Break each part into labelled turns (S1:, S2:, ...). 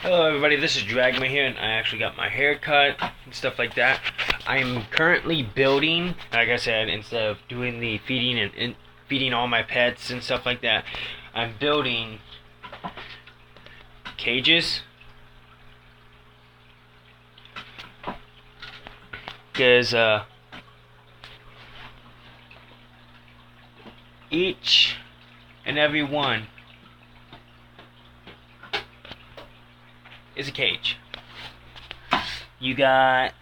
S1: Hello everybody, this is Dragma here, and I actually got my hair cut and stuff like that. I'm currently building, like I said, instead of doing the feeding and feeding all my pets and stuff like that, I'm building cages. Because each and every one is a cage. You got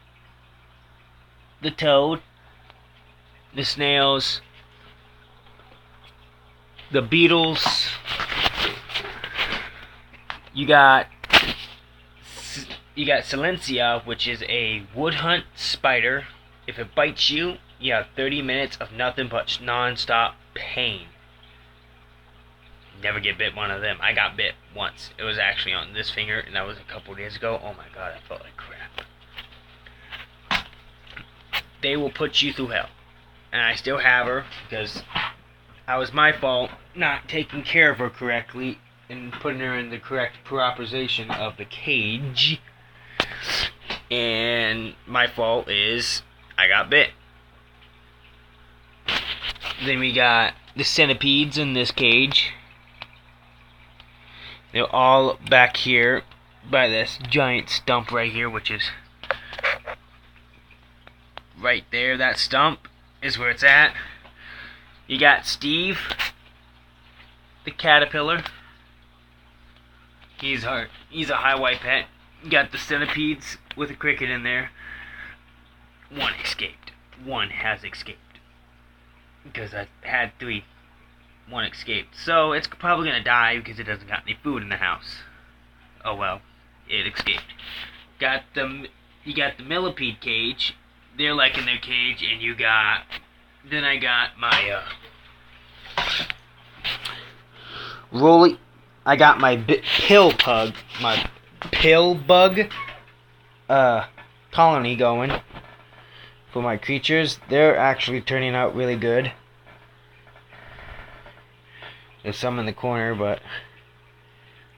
S1: the toad, the snails, the beetles. You got Silencia, which is a woodhunt spider. If it bites you, you have 30 minutes of nothing but non-stop pain. Never get bit one of them. I got bit once. It was actually on this finger, and that was a couple days ago. Oh my god, I felt like crap. They will put you through hell. And I still have her, because it was my fault not taking care of her correctly and putting her in the correct proposition of the cage. And my fault is I got bit. Then we got the centipedes in this cage. They're all back here by this giant stump right here, which is right there. That stump is where it's at. You got Steve, the caterpillar. He's a high white pet. You got the centipedes with a cricket in there. One escaped. One has escaped. Because I had 3. One escaped. So it's probably gonna die because it doesn't got any food in the house. Oh well, it escaped. You got the millipede cage. They're like in their cage, and then I got my I got my pill bug colony going for my creatures. They're actually turning out really good. There's some in the corner, but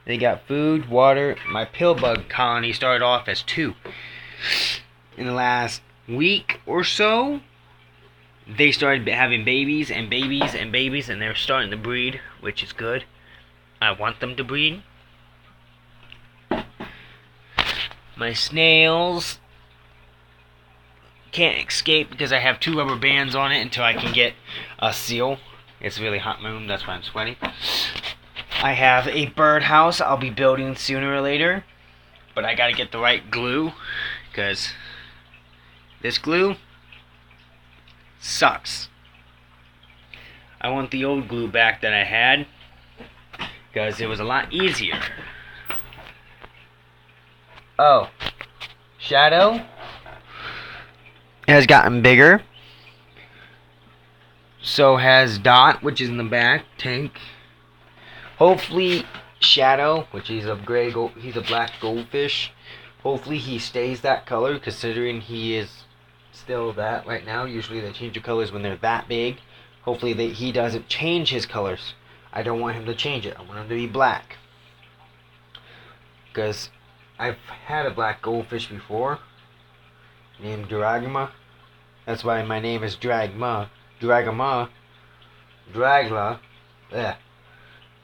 S1: they got food, water. My pill bug colony started off as 2. In the last week or so, they started having babies and babies and babies, and they're starting to breed, which is good. I want them to breed. My snails can't escape because I have 2 rubber bands on it until I can get a seal. It's really hot in my room, that's why I'm sweaty. I have a birdhouse I'll be building sooner or later, but I gotta get the right glue, because this glue sucks. I want the old glue back that I had, because it was a lot easier. Oh, Shadow has gotten bigger. So has Dot, which is in the back tank. Hopefully Shadow, which he's a black goldfish. Hopefully he stays that color, considering he is still that right now. Usually they change the colors when they're that big. Hopefully he doesn't change his colors. I don't want him to change it. I want him to be black. Because I've had a black goldfish before, named Dragma. That's why my name is Dragma. Dragla. Yeah.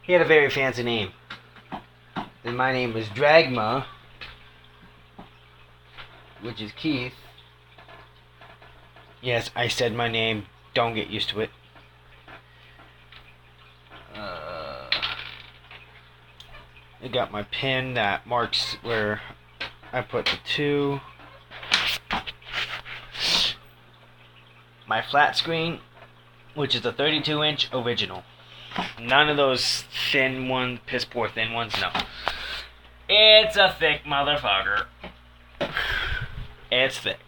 S1: He had a very fancy name. And my name is Dragma, which is Keith. Yes, I said my name. Don't get used to it. I got my pin that marks where I put the 2. My flat screen, which is a 32-inch original. None of those thin ones, piss poor thin ones, no. It's a thick motherfucker. It's thick.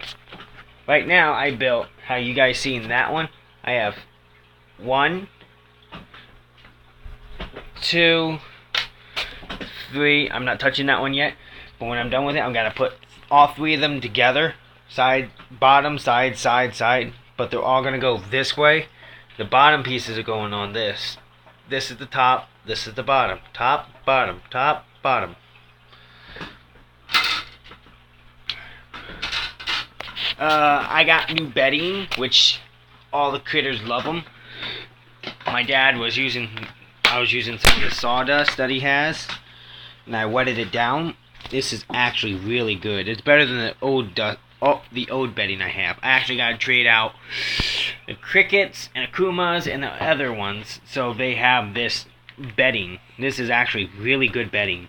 S1: Right now, I built, how you guys seen that one? I have 1, 2, 3. I'm not touching that one yet, but when I'm done with it, I'm gonna put all 3 of them together. Side, bottom, side, side, side. But they're all gonna go this way. The bottom pieces are going on this. This is the top, this is the bottom. Top, bottom, top, bottom. I got new bedding, which all the critters love them. My dad was using, I was using some of the sawdust that he has, and I wetted it down. This is actually really good. It's better than the old bedding I have. I actually got to trade out the crickets and akumas and the other ones, so they have this bedding. This is actually really good bedding.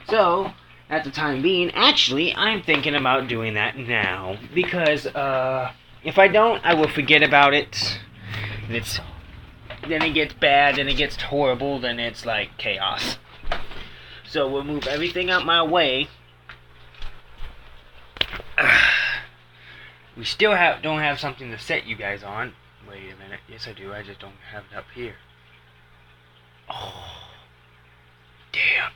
S1: So, at the time being, actually, I'm thinking about doing that now, because if I don't, I will forget about it. Then it gets bad, then it gets horrible, then it's like chaos. So we'll move everything out my way. We still don't have something to set you guys on. Wait a minute. Yes, I do. I just don't have it up here. Oh, damn.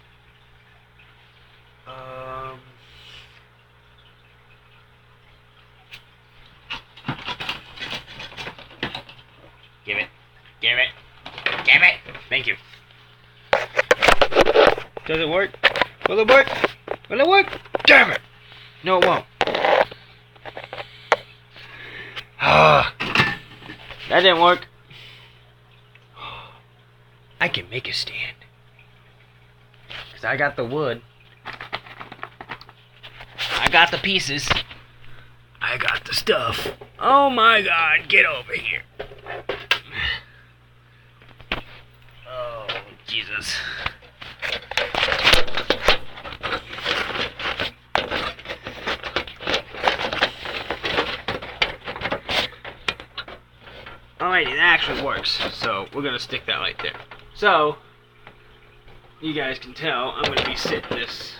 S1: Give it. Give it. Give it. Thank you. Does it work? Will it work? Will it work? Damn it! No, it won't. That didn't work. I can make a stand. Because I got the wood. I got the pieces. I got the stuff. Oh my god, get over here. Oh, Jesus. Alrighty, that actually works. So, we're going to stick that right there. So, you guys can tell, I'm going to be sitting this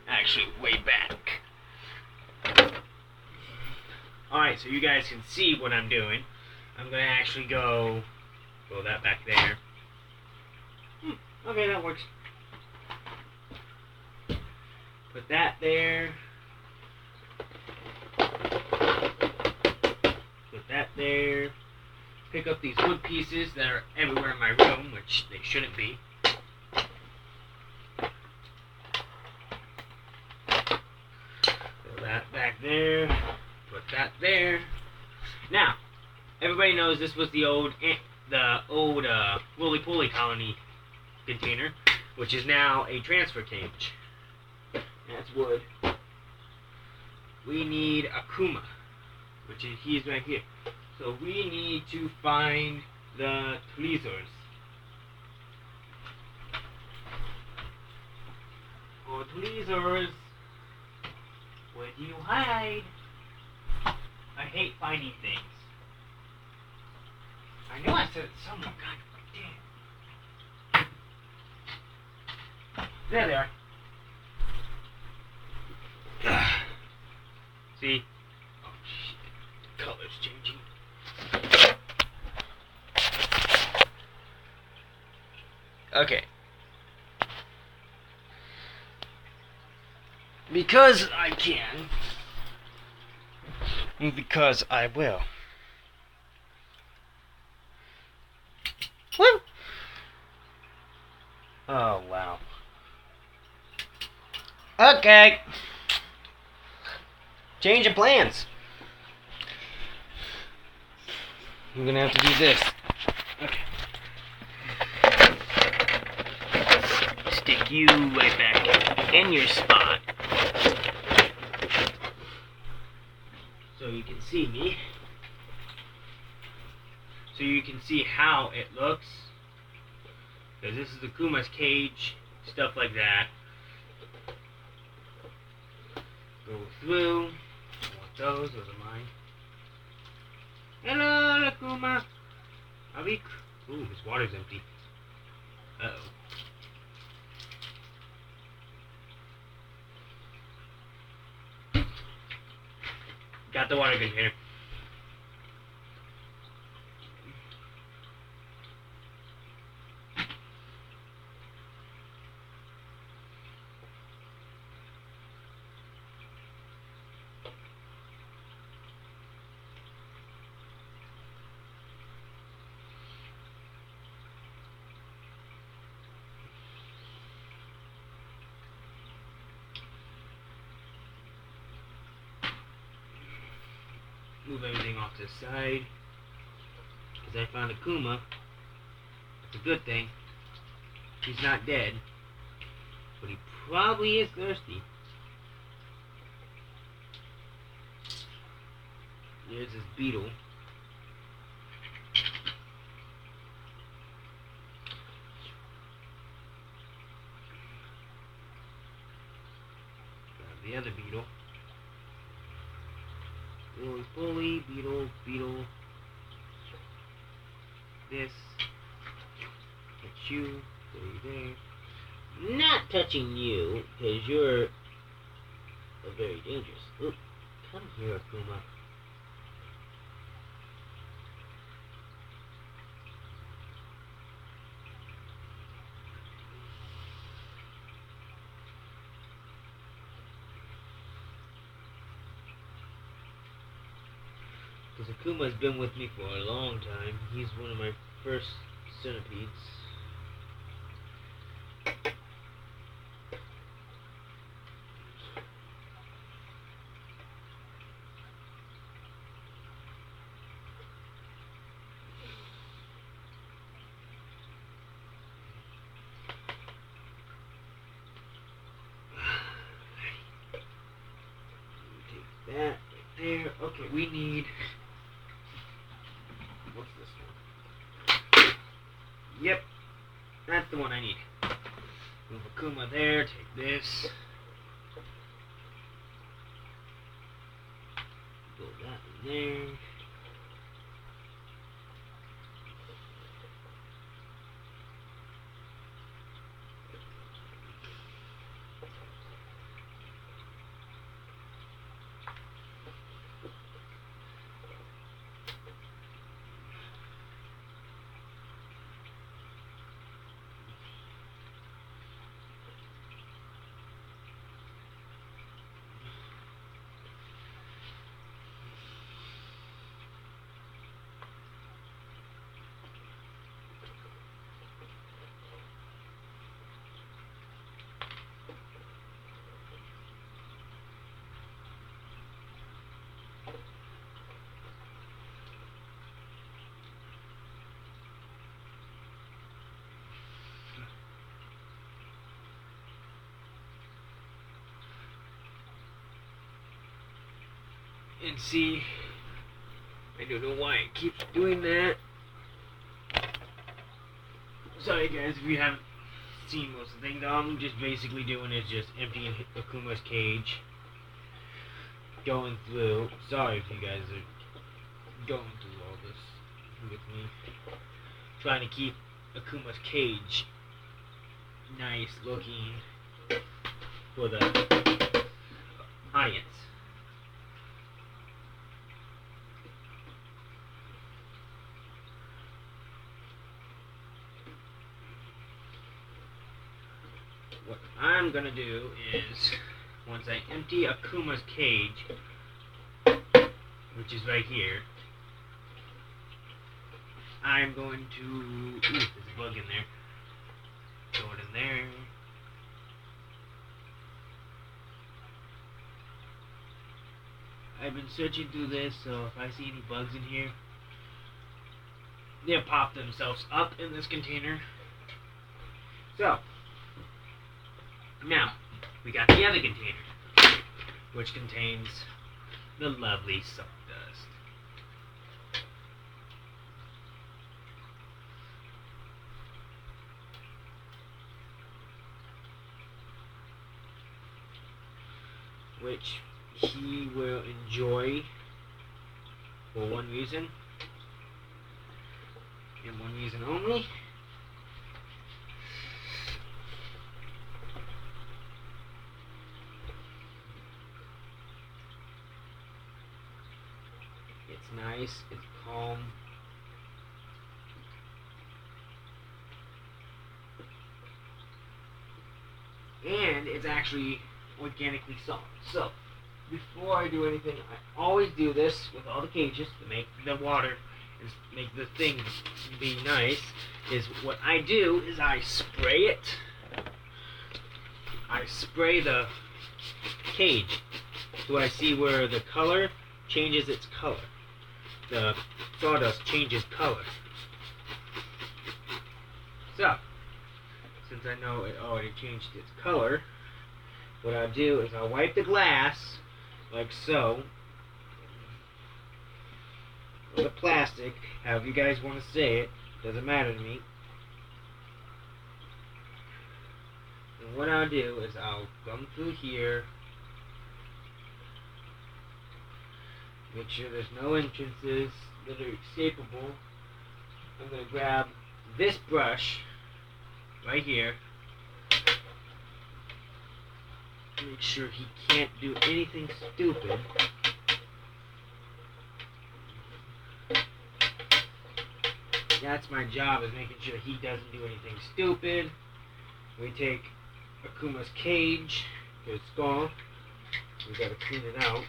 S1: actually way back. Alright, so you guys can see what I'm doing. I'm going to actually go that back there. Okay, that works. Put that there. Put that there. Pick up these wood pieces that are everywhere in my room, which they shouldn't be. Put that back there. Put that there. Now, everybody knows this was the old Roly-Poly colony container, which is now a transfer cage. That's wood. We need Akuma, which is he's right here. So we need to find the tweezers. Oh, tweezers, where do you hide? I hate finding things. I know I said it somewhere. God damn. There they are. See? Oh shit. The color's changing. Okay. Because I can. And because I will. Woo! Oh, wow. Okay. Change of plans. I'm gonna have to do this. Okay. Stick you right back in your spot. So you can see me. So you can see how it looks. Because this is the Kuma's cage, stuff like that. Go through. I want those are mine. Hello, Kuma. Avik. Ooh, this water's empty. Uh-oh. Got the water container. move everything off to the side. Because I found a Kuma. It's a good thing. He's not dead. But he probably is thirsty. There's this beetle. Grab the other beetle. Bully, beetle. This. Touch you. There. Not touching you, because you're very dangerous. Oop. Come here, Akuma. Because Akuma's been with me for a long time. He's one of my first centipedes. Take that right there. Okay, we need... What's this one? Yep, that's the one I need. Move Akuma there, take this. Put that in there. And see, I don't know why it keeps doing that. Sorry guys if you haven't seen most of the things. All I'm just basically doing is just emptying Akuma's cage. Going through, sorry if you guys are going through all this with me. Trying to keep Akuma's cage nice looking for the audience. What I'm gonna do is, once I empty Akuma's cage, which is right here, I'm going to, ooh, there's a bug in there, throw it in there, I've been searching through this, so if I see any bugs in here, they'll pop themselves up in this container. So, now, we got the other container, which contains the lovely sawdust. Which he will enjoy for one reason, and one reason only. It's nice, it's calm. And it's actually organically soft. So, before I do anything, I always do this with all the cages to make the water and make the thing be nice. Is what I do is I spray it. I spray the cage so I see where the color changes its color. the sawdust changes color. So, since I know it already changed its color, what I'll do is I'll wipe the glass, like so, or the plastic, however you guys want to say it, doesn't matter to me. And what I'll do is I'll come through here, make sure there's no entrances that are escapable. I'm going to grab this brush right here, make sure he can't do anything stupid. That's my job, is making sure he doesn't do anything stupid. We take Akuma's cage, his skull, we gotta clean it out.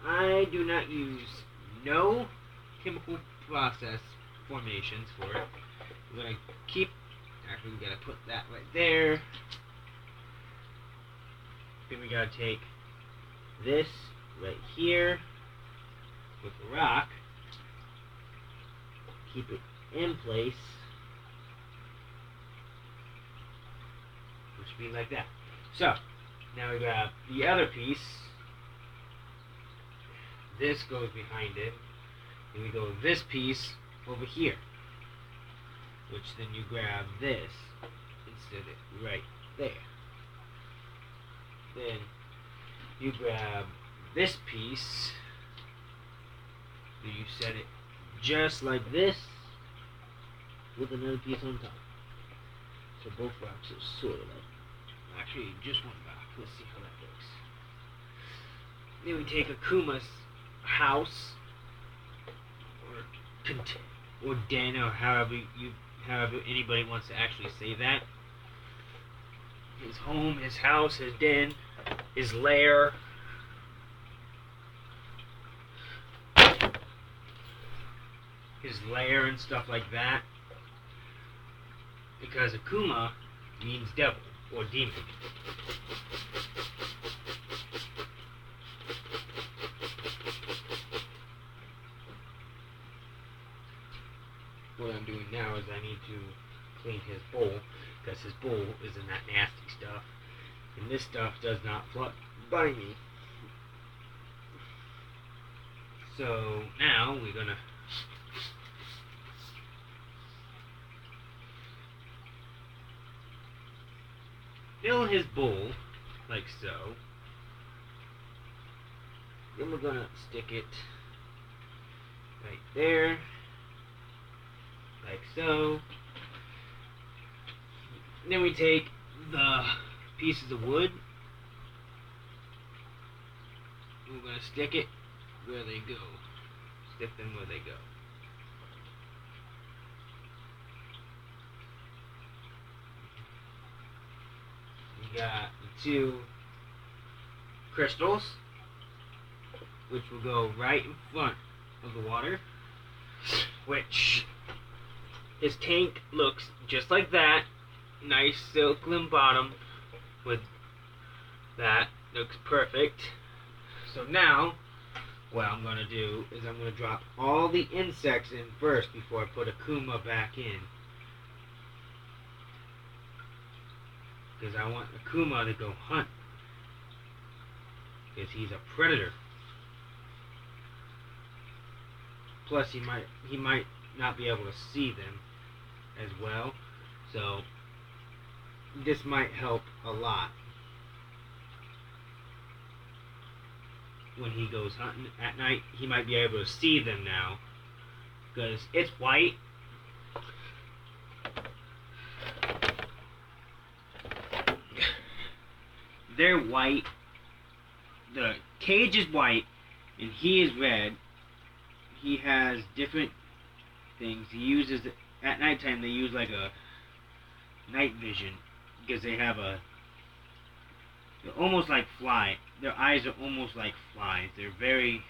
S1: I do not use no chemical process formations for it. We're gonna keep, actually we gotta put that right there. Then we gotta take this right here with the rock, keep it in place, which would be like that. So, now we grab the other piece, this goes behind it, and we go with this piece over here, which then you grab this instead of right there. Then you grab this piece, and you set it just like this with another piece on top. So both rocks are sort of like, actually just one rock. Let's see how that looks. Then we take Akuma's house, or den, or however anybody wants to actually say that. His home, his house, his den, his lair. His lair and stuff like that. Because Akuma means devil or demon. What I'm doing now is I need to clean his bowl, because his bowl is in that nasty stuff, and this stuff does not bother me. So now we're gonna fill his bowl like so. Then we're gonna stick it right there, like so. And then we take the pieces of wood, and we're gonna stick it where they go. Stick them where they go. We got the two crystals, which will go right in front of the water, which his tank looks just like that. Nice silken bottom with that. Looks perfect. So now what I'm going to do is I'm going to drop all the insects in first before I put Akuma back in. Because I want Akuma to go hunt. Because he's a predator. Plus he might not be able to see them as well. So this might help a lot when he goes hunting at night. He might be able to see them now because it's white. They're white. The cage is white and he is red. He has different things. He uses, at nighttime they use like a night vision because they have they're almost like fly. Their eyes are almost like flies. They're very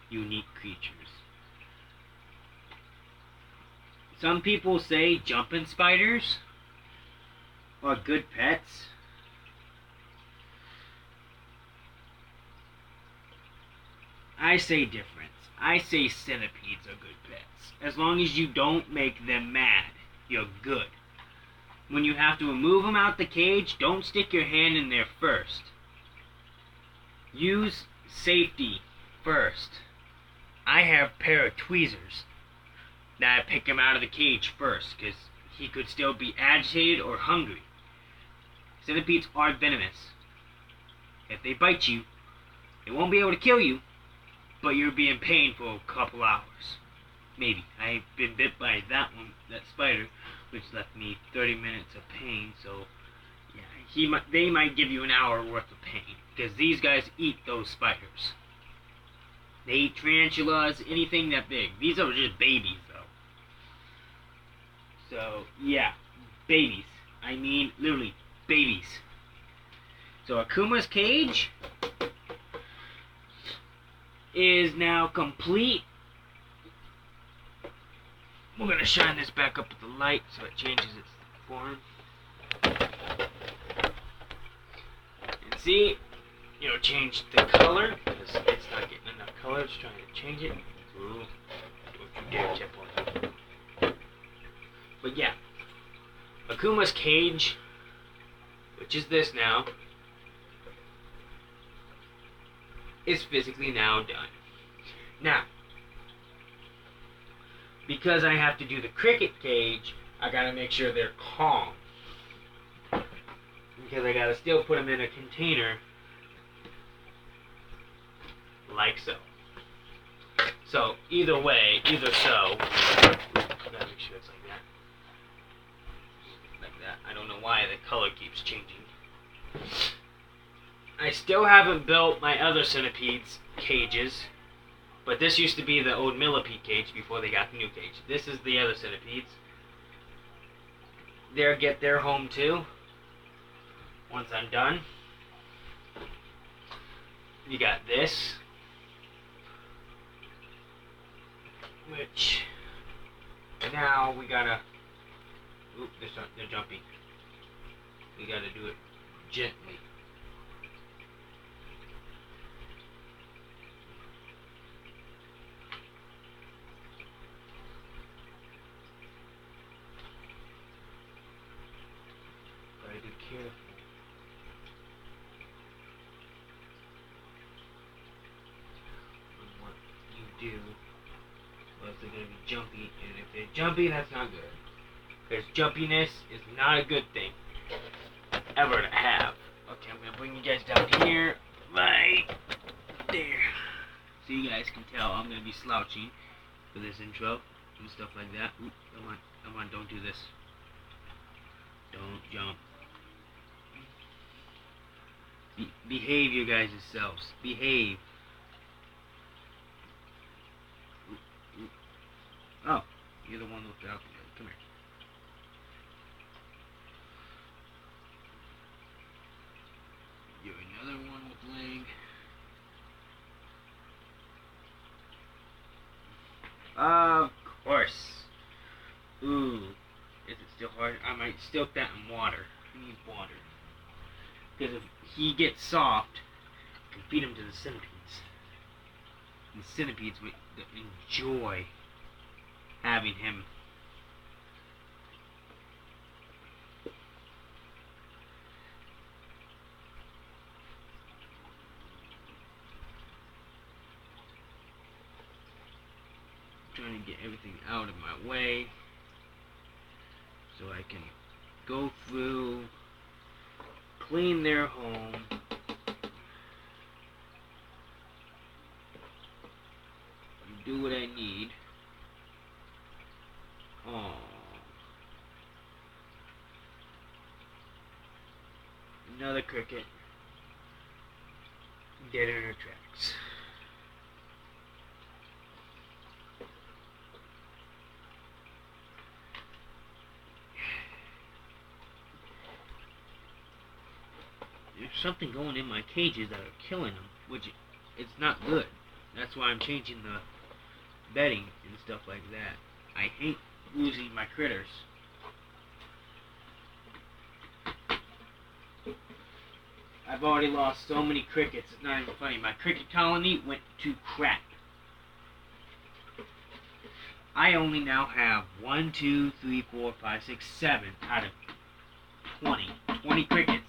S1: unique creatures. Some people say jumping spiders are good pets. I say difference. I say centipedes are good pets. As long as you don't make them mad, you're good. When you have to remove them out the cage, don't stick your hand in there first. Use safety first. I have a pair of tweezers that I pick him out of the cage first because he could still be agitated or hungry. Centipedes are venomous. If they bite you, they won't be able to kill you, but you'll be in pain for a couple hours. Maybe. I've been bit by that spider, which left me 30 minutes of pain, so yeah, they might give you an hour worth of pain, because these guys eat those spiders. They eat tarantulas, anything that big. These are just babies, though. So, yeah, babies. I mean, literally, babies. So, Akuma's cage is now complete. We're going to shine this back up with the light so it changes its form. And see, change the color because it's not getting enough color. It's trying to change it. Ooh, don't you dare tip on it. But yeah, Akuma's cage, which is this now, is physically now done. Now, because I have to do the cricket cage, I gotta make sure they're calm. Because I gotta still put them in a container like so. So, either way, gotta make sure it's like that. Like that. I don't know why the color keeps changing. I still haven't built my other centipedes cages, but this used to be the old millipede cage before they got the new cage. This is the other centipedes. They'll get their home too once I'm done. You got this, which now we gotta. Oop, they're jumping. We gotta do it gently. Gotta be careful. On what you do. Or else they're gonna be jumpy, and if they're jumpy, that's not good. Because jumpiness is not a good thing ever to have. Okay, I'm gonna bring you guys down here, right there. So you guys can tell I'm gonna be slouching for this intro and stuff like that. Oop, come on, don't do this. Don't jump. Behave your guys' selves. Behave. Oop. Oh, you're the one looking out there. Come here. You're another one with leg. Of course. Ooh. Is it still hard? I might soak that in water. I need water. Because if he gets soft, I can feed him to the centipedes. And the centipedes would enjoy having him. Trying to get everything out of my way so I can go through, clean their home, and do what I need. Oh, another cricket dead in her tracks. There's something going in my cages that are killing them, which it's not good. That's why I'm changing the bedding and stuff like that. I hate losing my critters. I've already lost so many crickets, it's not even funny. My cricket colony went to crap. I only now have 1, 2, 3, 4, 5, 6, 7 out of 20 crickets.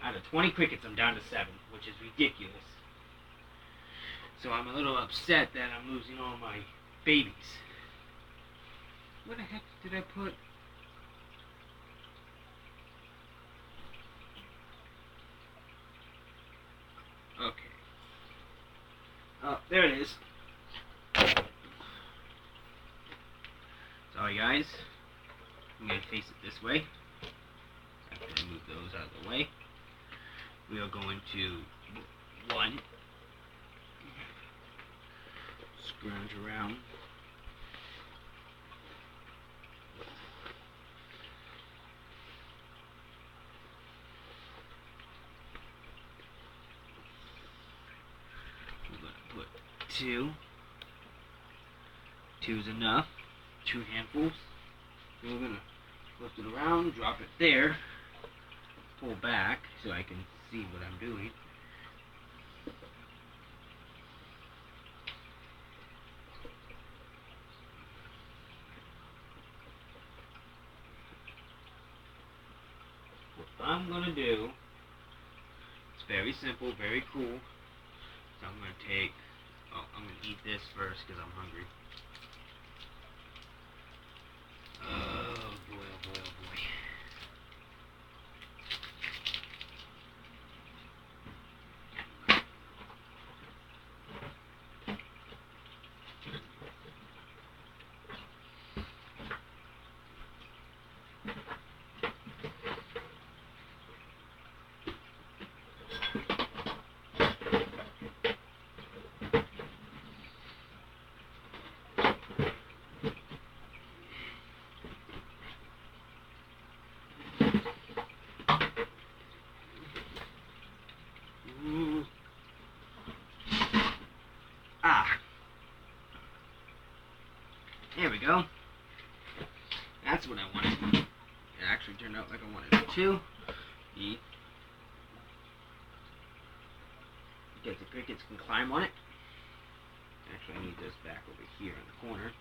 S1: Out of 20 crickets, I'm down to 7, which is ridiculous. So I'm a little upset that I'm losing all my babies. What the heck did I put? Okay. Oh, there it is. Sorry guys. I'm going to face it this way. After I move those out of the way. We are going to 1. Scrounge around. We're going to put 2. 2 is enough. 2 handfuls. So we're going to lift it around, drop it there, pull back so I can see what I'm doing. What I'm going to do, it's very simple, very cool. So I'm going to take, I'm going to eat this first because I'm hungry. Oh boy, oh boy, oh boy. There we go. That's what I wanted. It actually turned out like I wanted it to. Because the crickets can climb on it. Actually, I need this back over here in the corner.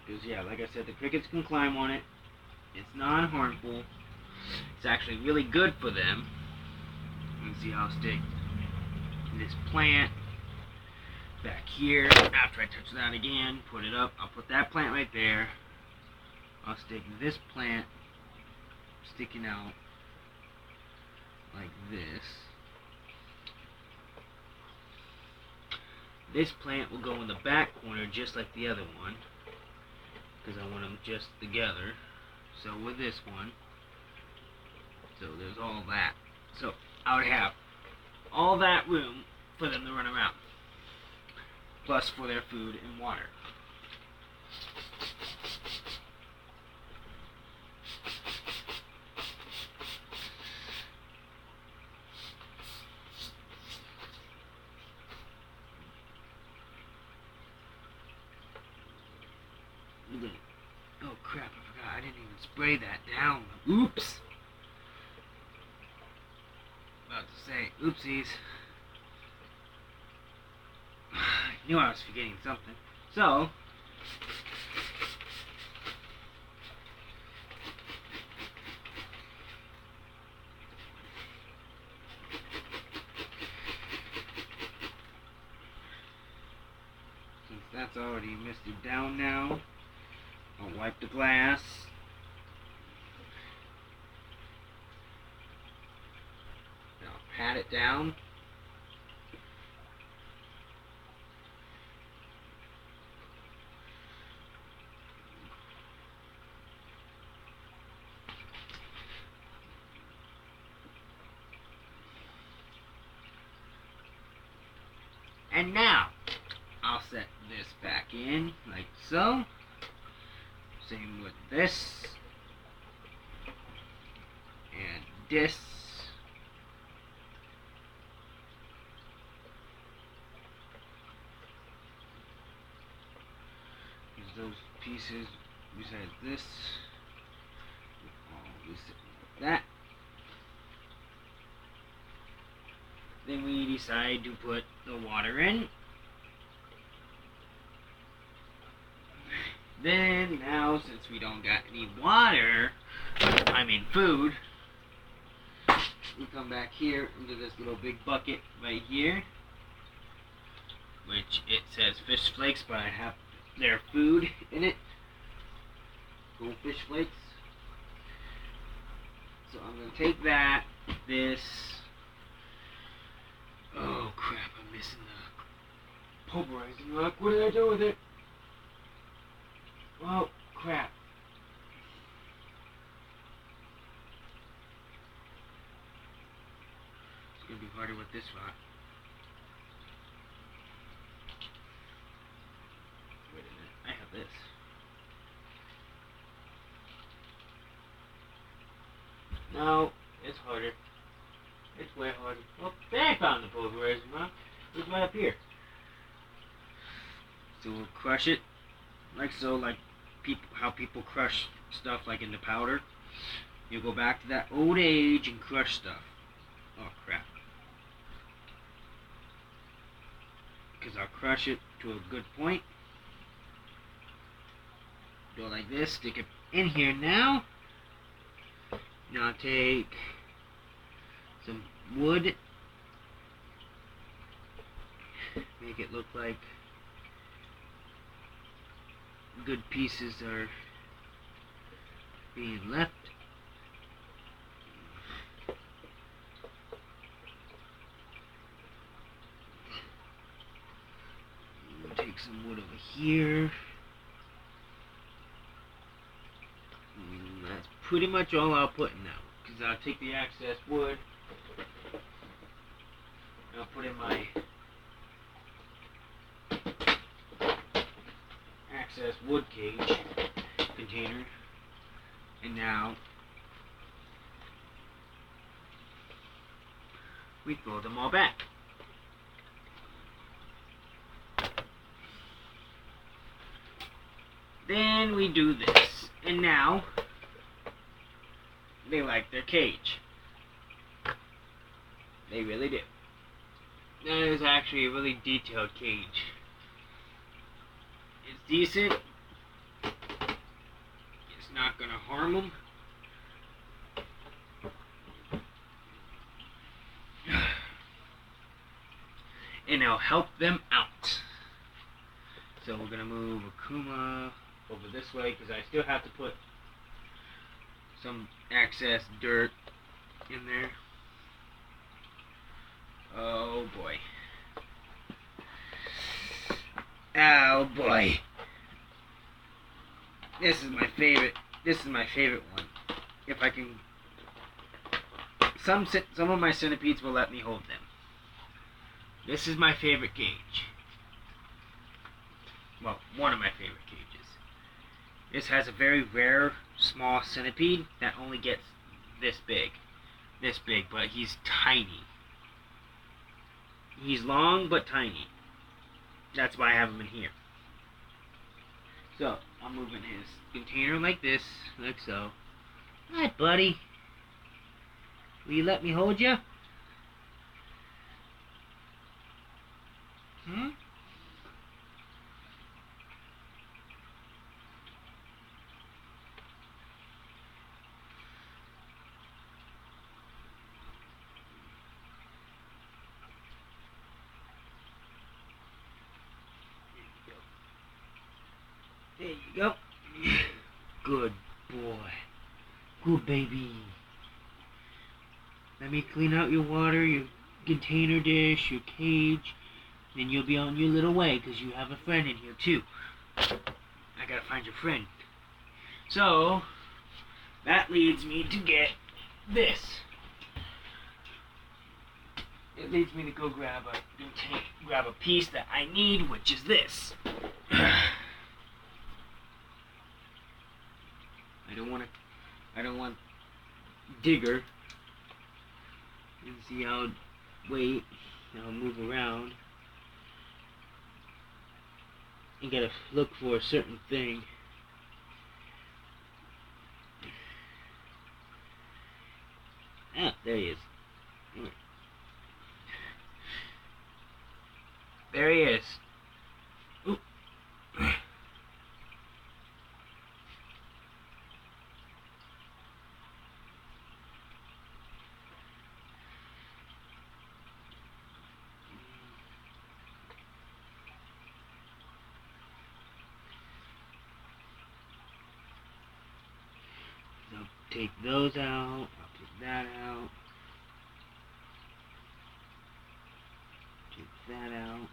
S1: Because, yeah, like I said, the crickets can climb on it. It's non-harmful. It's actually really good for them. You can see how I'll stick this plant back here. After I touch that again, put it up. I'll put that plant right there. I'll stick this plant sticking out like this. This plant will go in the back corner just like the other one, because I want them just together. So with this one, so there's all that. So I would have all that room for them to run around, plus for their food and water. Oh crap, I forgot, I didn't even spray that down. Oops! About to say, oopsies. I knew I was forgetting something. So, since that's already misted down now, I'll wipe the glass. And I'll pat it down. And now, I'll set this back in, like so. Same with this. And this. Use those pieces besides this. All this that. Then we decide to put the water in. Then now, since we don't got any water, food, we come back here into this little big bucket right here, which it says fish flakes, but I have their food in it. Goldfish flakes. So I'm gonna take that, this. Oh crap! I'm missing the pulverizing rock. What did I do with it? Oh crap! It's gonna be harder with this rock. Wait a minute, I have this. No, it's harder. It's way harder. Oh, there I found the pulverizing rock. It's right up here. So we'll crush it, like so, like how people crush stuff like into powder. You go back to that old age and crush stuff. Oh crap. Because I'll crush it to a good point. Go like this, stick it in here now. Now take some wood, make it look like good pieces are being left. We'll take some wood over here. That's pretty much all I'll put in now, because I'll take the excess wood and I'll put in my excess wood cage container, and now we throw them all back. Then we do this, and now they like their cage. They really do. That is actually a really detailed cage. It's decent. It's not gonna harm them. And it'll help them out. So we're gonna move Akuma over this way, because I still have to put some excess dirt in there. Oh boy. Oh boy. This is my favorite. This is my favorite one. If I can, some of my centipedes will let me hold them. This is my favorite cage. Well, one of my favorite cages. This has a very rare small centipede that only gets this big, but he's tiny. He's long but tiny. That's why I have him in here. So I'm moving his container like this, like so. Hi, buddy. Will you let me hold you? Hmm? There you go. Good boy. Good baby. Let me clean out your water, your container dish, your cage. Then you'll be on your little way, because you have a friend in here too. I gotta find your friend. So, that leads me to get this. It leads me to go grab a piece that I need, which is this. I don't want digger. You can see I'll wait, I'll move around and gotta look for a certain thing. Ah, there he is. There he is. Oop. I'll take those out. I'll take that out. Take that out.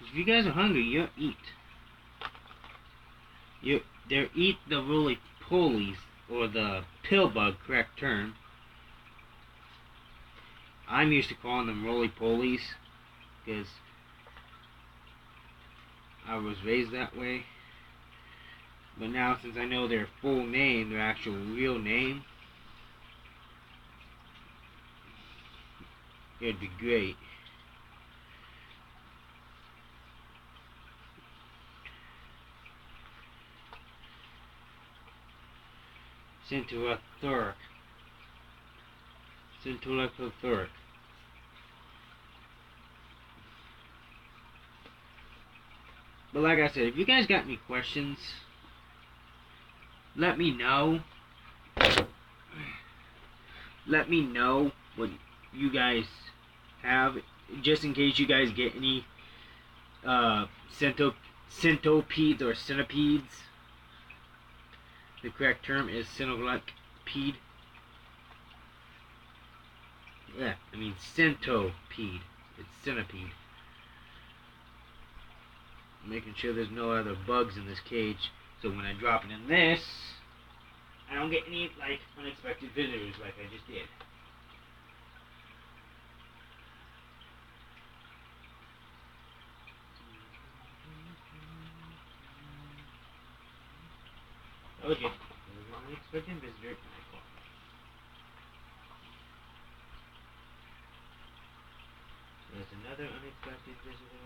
S1: If you guys are hungry, you eat. They eat the roly-polies, or the pill bug, correct term. I'm used to calling them roly-polies, because I was raised that way. But now, since I know their full name, their actual real name, it'd be great. Centaurothoric. Centaurothoric. But like I said, if you guys got any questions, let me know. Let me know what you guys have, just in case you guys get any centipedes or centipedes. The correct term is centipede. Yeah, I mean centipede. It's centipede. Making sure there's no other bugs in this cage, so when I drop it in this, I don't get any like unexpected visitors like I just did. Okay, there's an unexpected visitor. There's another unexpected visitor.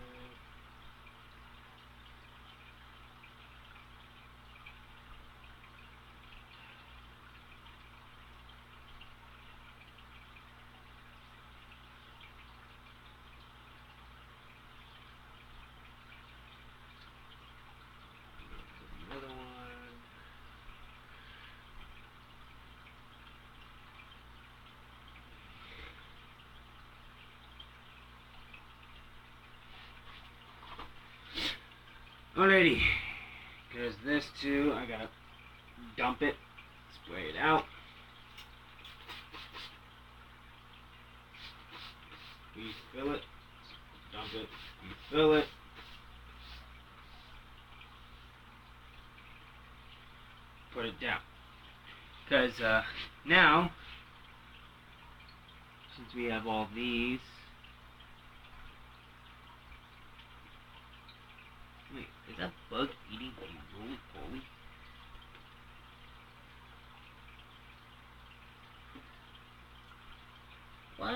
S1: Another one. Alrighty, because this too, I gotta dump it, spray it out. Refill it, dump it, refill it. Put it down. Because now, since we have all these, wait, is that bug eating a roly-poly? What?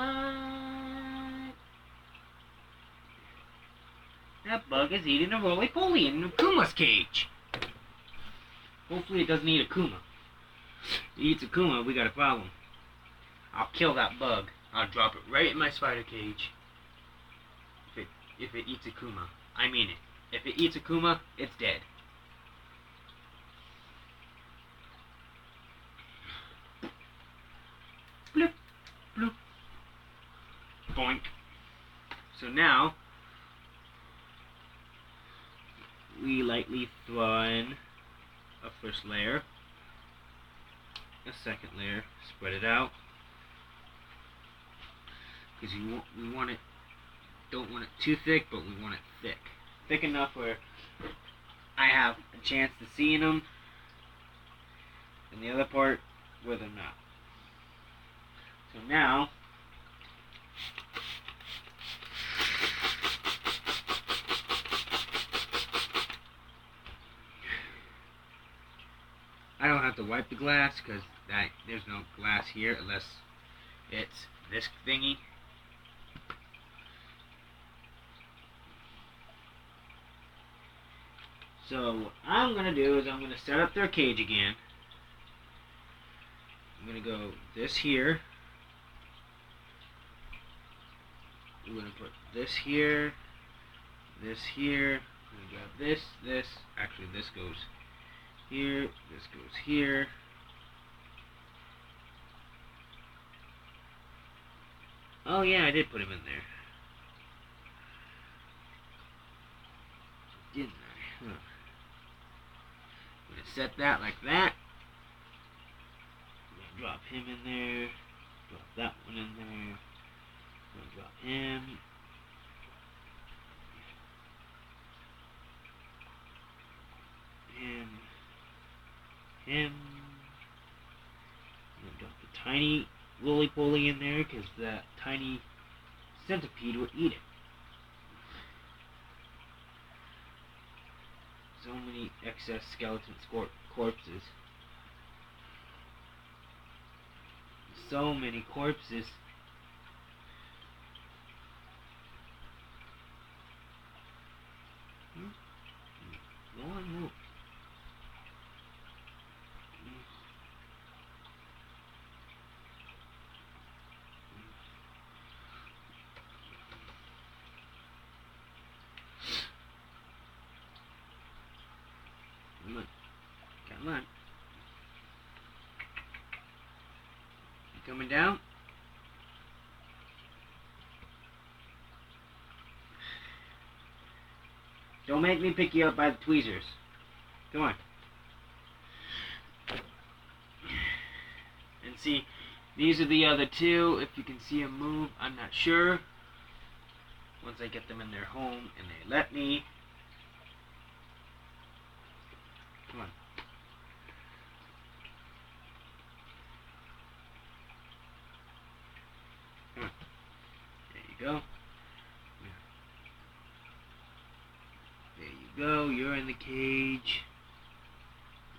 S1: That bug is eating a roly-poly in Akuma's cage. Hopefully it doesn't eat Akuma. If it eats Akuma, we got a problem. I'll kill that bug. I'll drop it right in my spider cage. If it eats Akuma. I mean it. If it eats Akuma, it's dead. Bloop, bloop. Boink. So now, we lightly throw in a first layer, a second layer, spread it out, because we want it, don't want it too thick, but we want it thick enough where I have a chance to see in them, and the other part where they're not. So now, I don't have to wipe the glass because there's no glass here unless it's this thingy. So what I'm going to do is I'm going to set up their cage again. I'm going to go this here. I'm going to put this here. This here. I'm going to grab this. Actually, this goes here. This goes here. Oh yeah, I did put him in there. Didn't I? Huh. I'm going to set that like that. I'm going to drop him in there. Drop that one in there. I'm going to drop him. Him. I'm going to drop the tiny roly-poly in there because that tiny centipede will eat it. So many excess skeleton corpses. So many corpses. Go on, move. Come on. Come on. You coming down? Don't make me pick you up by the tweezers. Come on. And see, these are the other two. If you can see them move, I'm not sure. Once I get them in their home and they let me. Come on. Come on. There you go. There you go. You're in the cage.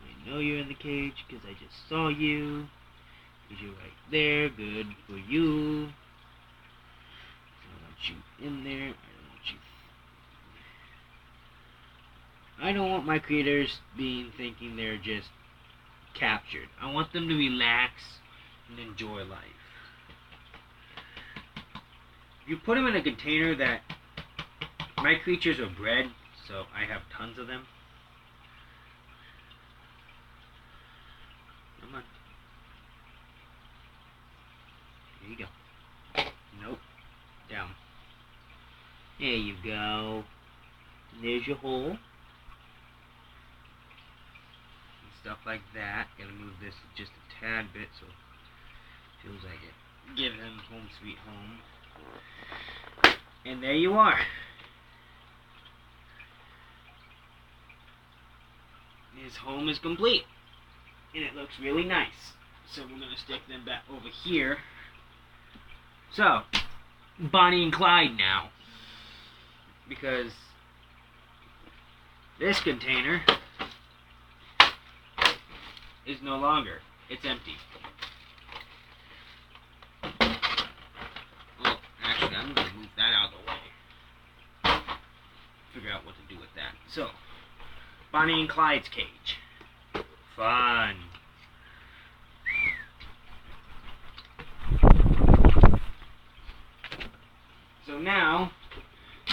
S1: I know you're in the cage because I just saw you. Because you're right there. Good for you. I want you in there. I don't want my creators thinking they're just captured. I want them to relax and enjoy life. If you put them in a container that my creatures are bred, so I have tons of them. Come on. There you go. Nope. Down. There you go. And there's your hole. And stuff like that. Gotta move this just a tad bit so it feels like it. Give him home sweet home. And there you are. His home is complete. And it looks really nice. So we're going to stick them back over here. So, Bonnie and Clyde now. Because this container is no longer. It's empty. Well, actually, I'm going to move that out of the way. Figure out what to do with that. So, Bonnie and Clyde's cage. Fun. So now,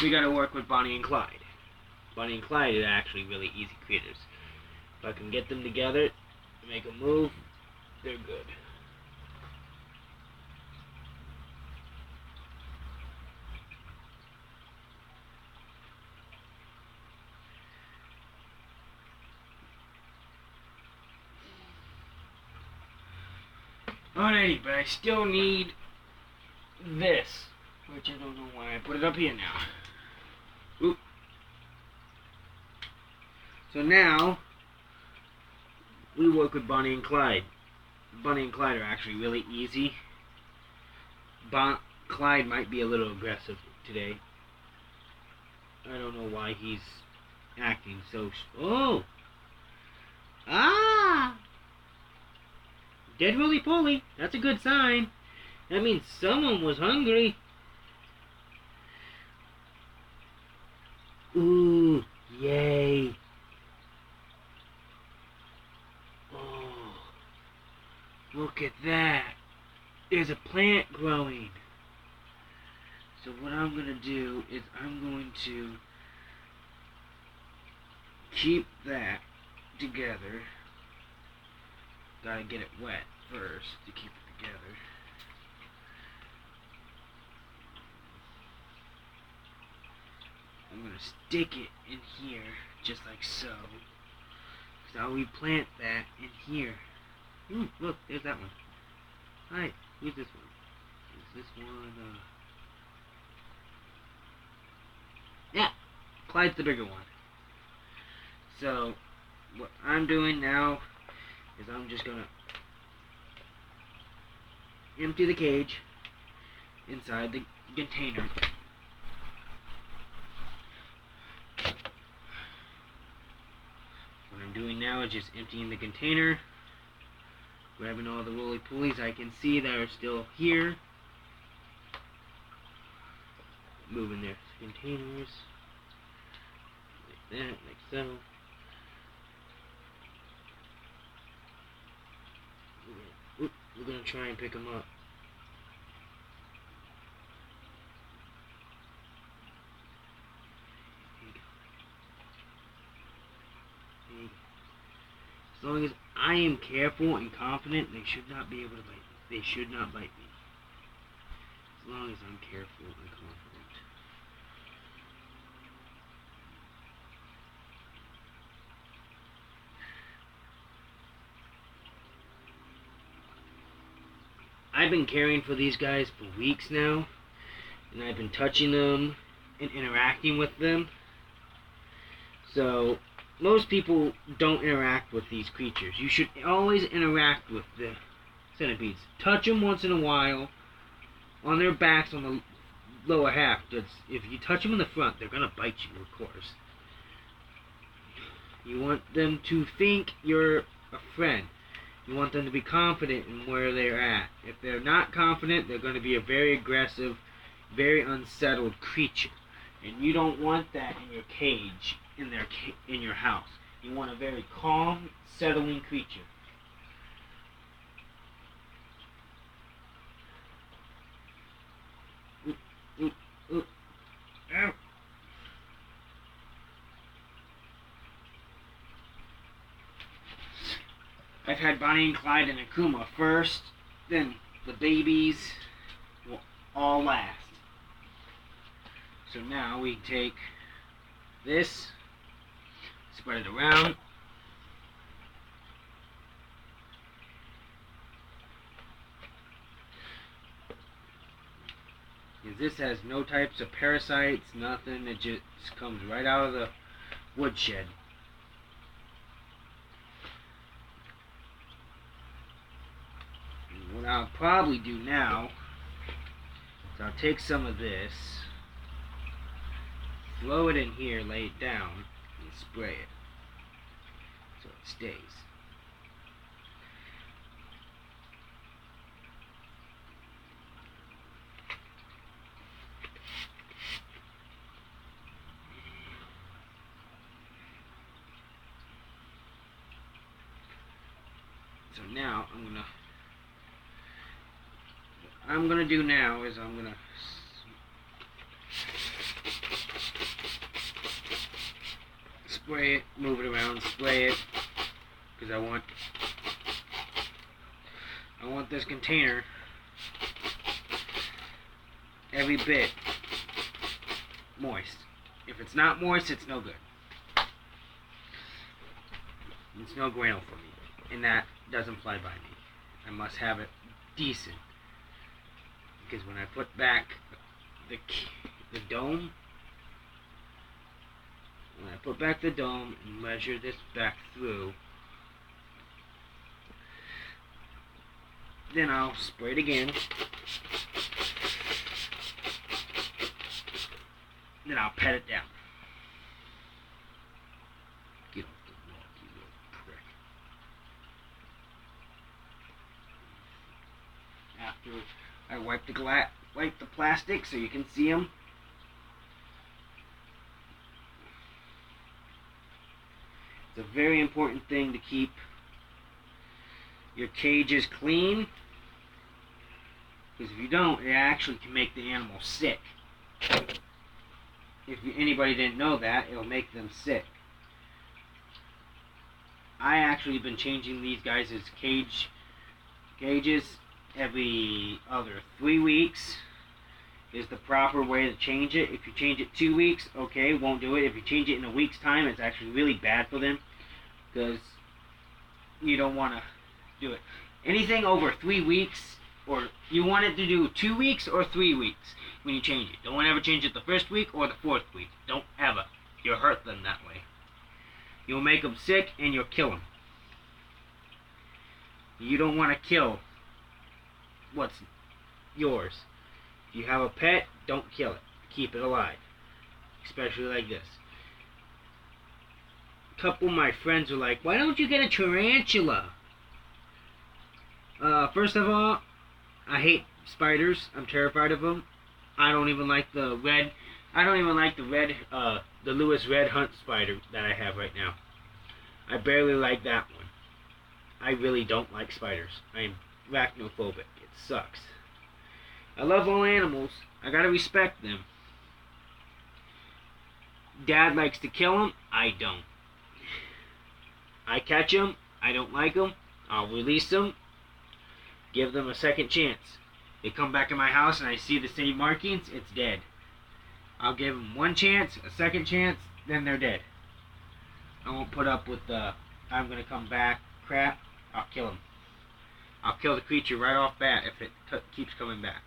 S1: we gotta work with Bonnie and Clyde. Bonnie and Clyde are actually really easy creatures. If I can get them together, make a move, they're good. Alrighty, but I still need this, which I don't know why I put it up here now. Oop. So now, we work with Bonnie and Clyde. Bonnie and Clyde are actually really easy. Clyde might be a little aggressive today. I don't know why he's acting so... Oh! Ah! Dead roly-poly. That's a good sign. That means someone was hungry. Ooh, yay. Oh. Look at that. There's a plant growing. So what I'm going to do is I'm going to keep that together. Gotta get it wet first to keep it together. I'm going to stick it in here just like so. So I'll replant that in here. Ooh, look, there's that one. Hi, who's this one? Is this one, yeah, Clyde's the bigger one. So, what I'm doing now is I'm just gonna empty the cage inside the container. What I'm doing now is just emptying the container, grabbing all the roly-polies I can see that are still here, moving their containers like that, like so. We're gonna try and pick them up. As long as I am careful and confident, they should not be able to bite me. They should not bite me. As long as I'm careful and confident. I've been caring for these guys for weeks now, and I've been touching them and interacting with them. So, most people don't interact with these creatures. You should always interact with the centipedes. Touch them once in a while on their backs on the lower half. If you touch them in the front, they're going to bite you, of course. You want them to think you're a friend. You want them to be confident in where they're at. If they're not confident, they're going to be a very aggressive, very unsettled creature. And you don't want that in your cage, in your house. You want a very calm, settling creature. Ow. I've had Bonnie and Clyde and Akuma first, then the babies will all last. So now we take this, spread it around. This has no types of parasites, nothing. It just comes right out of the woodshed. What I'll probably do now is I'll take some of this, throw it in here, lay it down, and spray it so it stays. So now what I'm gonna do now is I'm gonna spray it, move it around, spray it, because I want this container every bit moist. If it's not moist, it's no good. It's no grail for me, and that doesn't fly by me. I must have it decent, because when I put back the dome, when I put back the dome and measure this back through, then I'll spray it again. Then I'll pat it down. Get off the wall, you little prick. After I wipe the plastic so you can see them. It's a very important thing to keep your cage is clean. Because if you don't, it actually can make the animal sick. If anybody didn't know that, it'll make them sick. I actually have been changing these guys' cages every other 3 weeks is the proper way to change it. If you change it 2 weeks, okay, won't do it. If you change it in a week's time, it's actually really bad for them because you don't want to do it. Anything over 3 weeks, or you want it to do 2 weeks or 3 weeks when you change it. Don't ever change it the first week or the 4th week. Don't ever. You'll hurt them that way. You'll make them sick and you'll kill them. You don't want to kill what's yours. If you have a pet, don't kill it. Keep it alive. Especially like this. A couple of my friends were like, why don't you get a tarantula? First of all, I hate spiders. I'm terrified of them. I don't even like the red, the Lewis red hunt spider that I have right now. I barely like that one. I really don't like spiders. I'm arachnophobic. It sucks. I love all animals. I gotta respect them. Dad likes to kill them. I don't. I catch them. I don't like them. I'll release them. Give them a second chance. They come back in my house and I see the same markings. It's dead. I'll give them one chance, a second chance, then they're dead. I won't put up with the I'm gonna come back crap. I'll kill them. I'll kill the creature right off bat if it keeps coming back.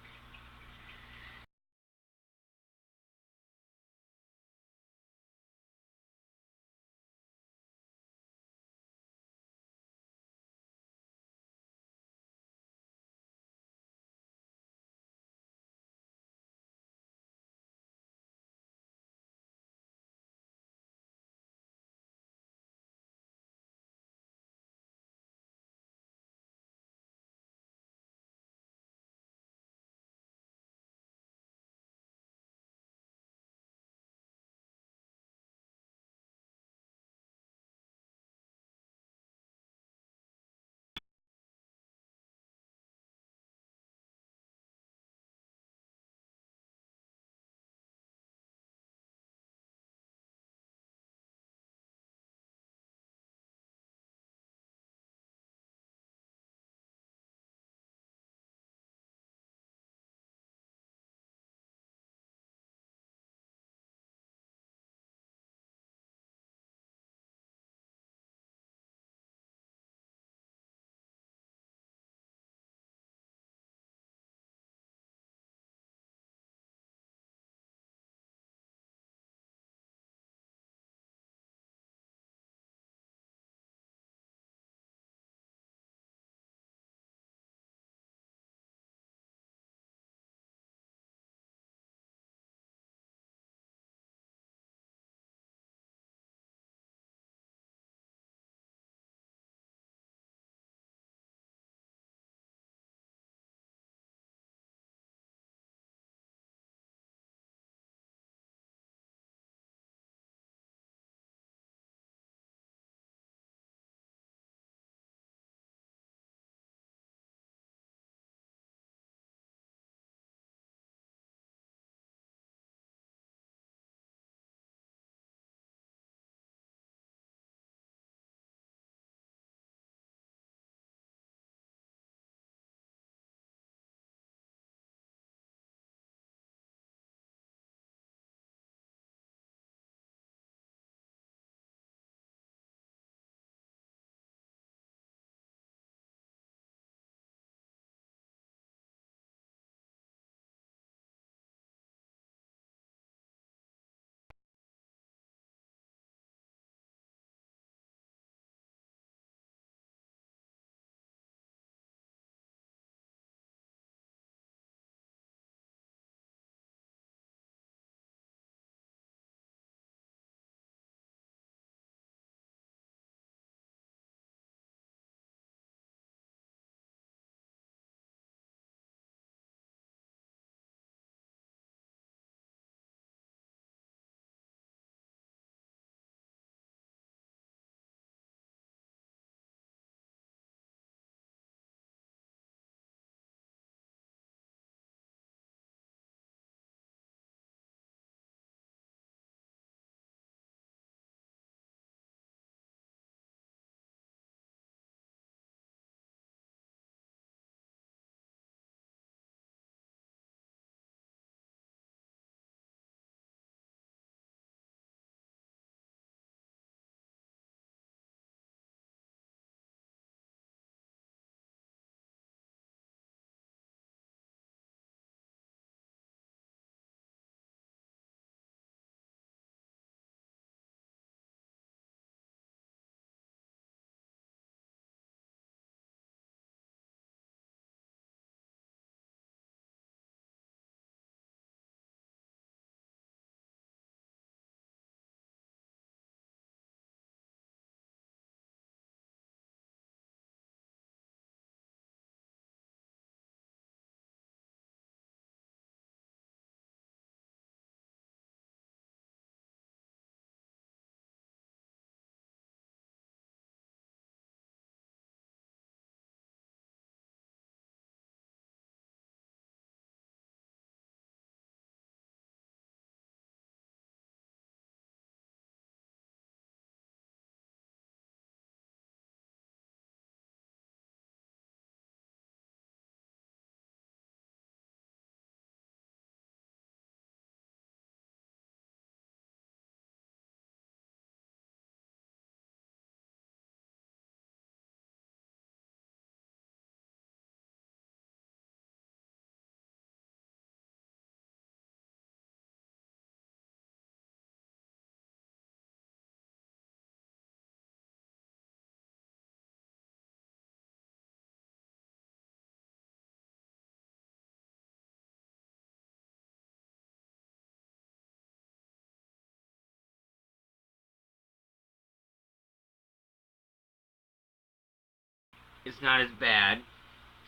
S1: it's not as bad,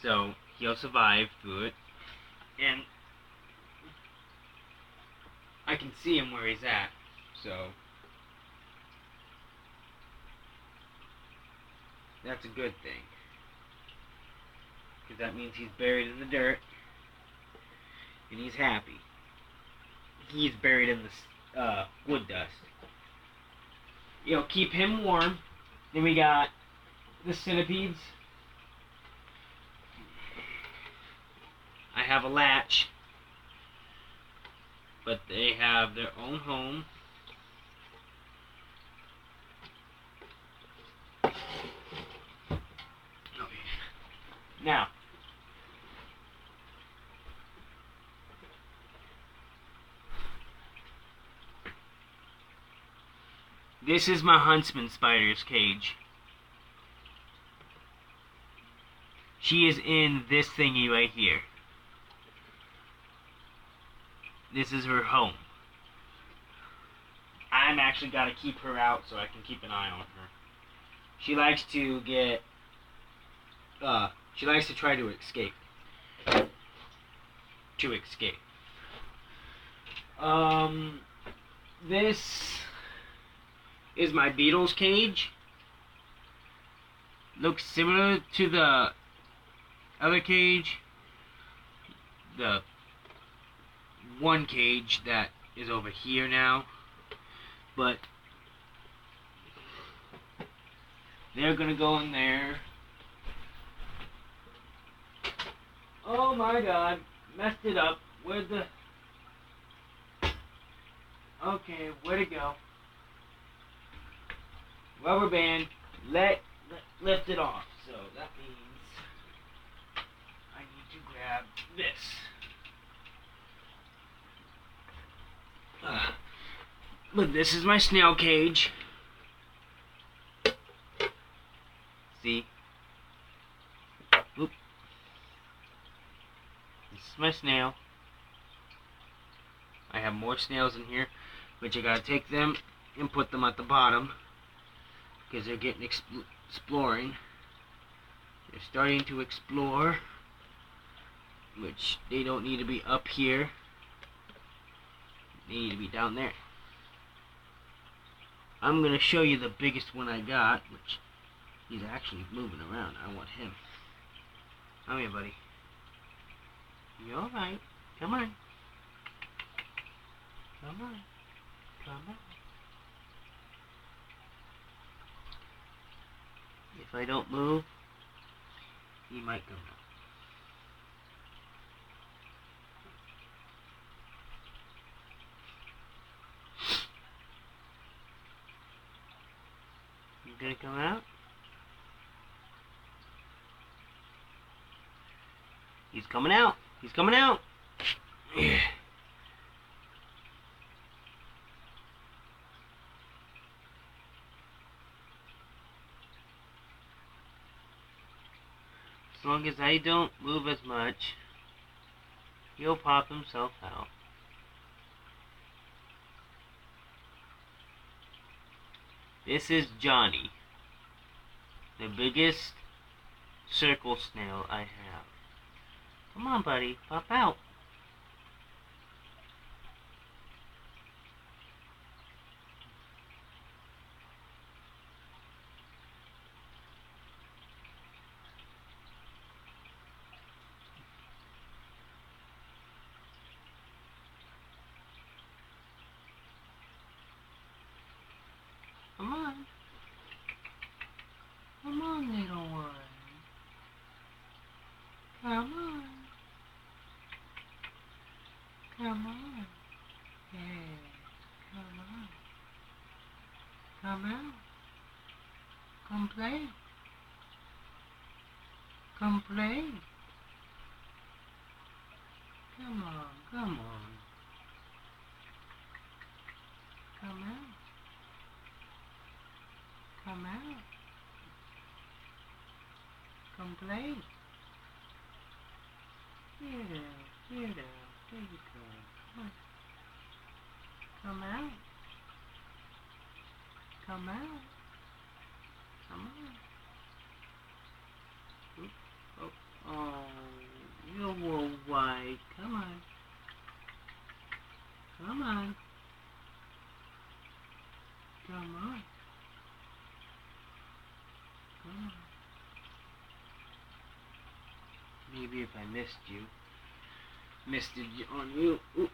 S1: so he'll survive through it. And I can see him where he's at, so that's a good thing. Because that means he's buried in the dirt, and he's happy. He's buried in the wood dust. Keep him warm. Then we got the centipedes. I have a latch, but they have their own home. Now, this is my huntsman spider's cage. She is in this thingy right here. This is her home. I'm actually got to keep her out so I can keep an eye on her. She likes to get, she likes to try to escape. This is my beetle's cage. Looks similar to the other cage. The one cage that is over here now. But they're gonna go in there. Oh my god, messed it up. Where'd the... Okay, where'd it go? Rubber band, lift it off. So that means I need to grab this. Look, this is my snail cage. See? Oop. This is my snail. I have more snails in here, but you gotta take them and put them at the bottom because they're getting exploring. They're starting to explore, which they don't need to be up here. They need to be down there. I'm gonna show you the biggest one I got, which he's actually moving around. I want him. Come here, buddy. You alright? Come on. Come on. Come on. If I don't move, he might come out. You gonna come out? He's coming out. He's coming out. Yeah. As long as I don't move as much, he'll pop himself out. This is Johnny, the biggest circle snail I have. Come on, buddy, pop out. Come on. Come on, little one. Come on. Come on. Yeah. Come on. Come out. Come play. Come play. Come on. Come on. Come out. Come out. Come play. Here, there you go. Come on. Come out. Come out. Come on. Maybe if I missed you. Missed it on you. Ooh.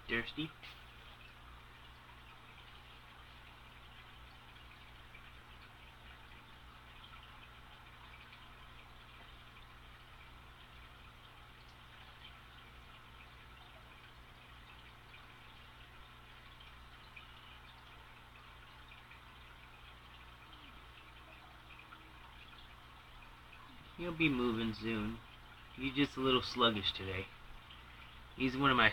S1: Thirsty? He'll be moving soon. He's just a little sluggish today. He's one of my...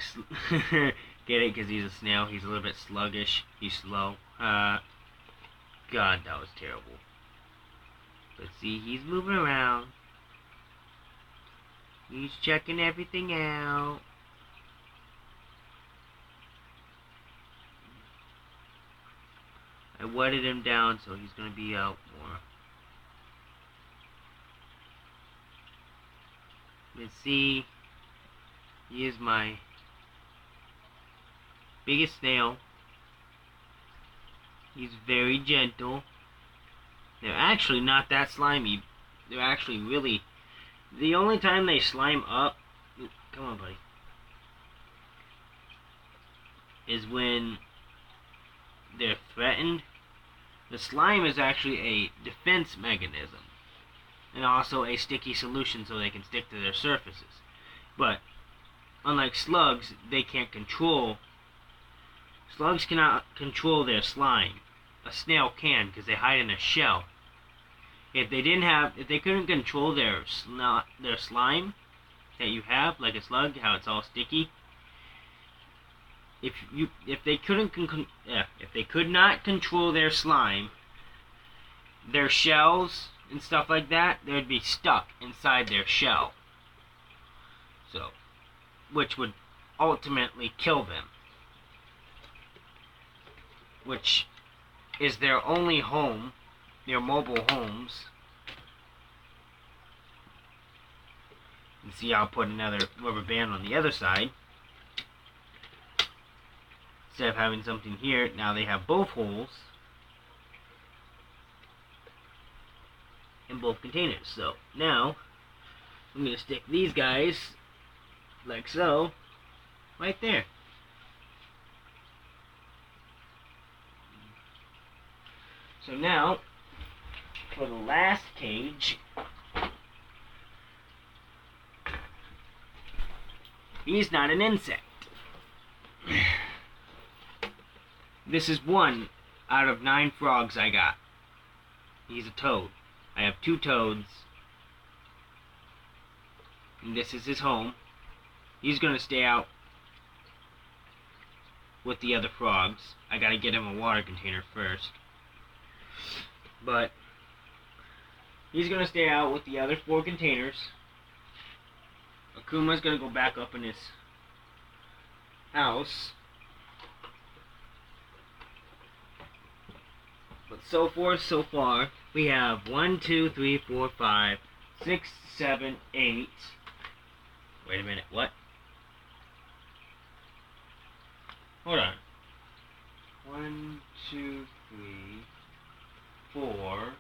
S1: Get it? Because he's a snail. He's a little bit sluggish. He's slow. God, that was terrible. But see, he's moving around. He's checking everything out. I wetted him down, so he's going to be out more. Let's see. He is my biggest snail. He's very gentle. They're actually not that slimy. They're actually really... The only time they slime up... Come on, buddy. Is when they're threatened. The slime is actually a defense mechanism. And also a sticky solution so they can stick to their surfaces. But, unlike slugs, they can't control... Slugs cannot control their slime. A snail can, because they hide in a shell. If they couldn't control their slime that you have, like a slug, how it's all sticky. If they could not control their slime, their shells and stuff like that, they would be stuck inside their shell. So, which would ultimately kill them. Which is their only home, their mobile homes. You see, I'll put another rubber band on the other side. Instead of having something here, now they have both holes in both containers. So now I'm going to stick these guys like so right there. So now for the last cage, he's not an insect. This is one out of 9 frogs I got. He's a toad. I have 2 toads. And this is his home. He's going to stay out with the other frogs. I got to get him a water container first. But he's going to stay out with the other 4 containers. Akuma's going to go back up in his house. But so far, we have 1, 2, 3, 4, 5, 6, 7, 8. Wait a minute, what? Hold on. 1, 2, 3, 4,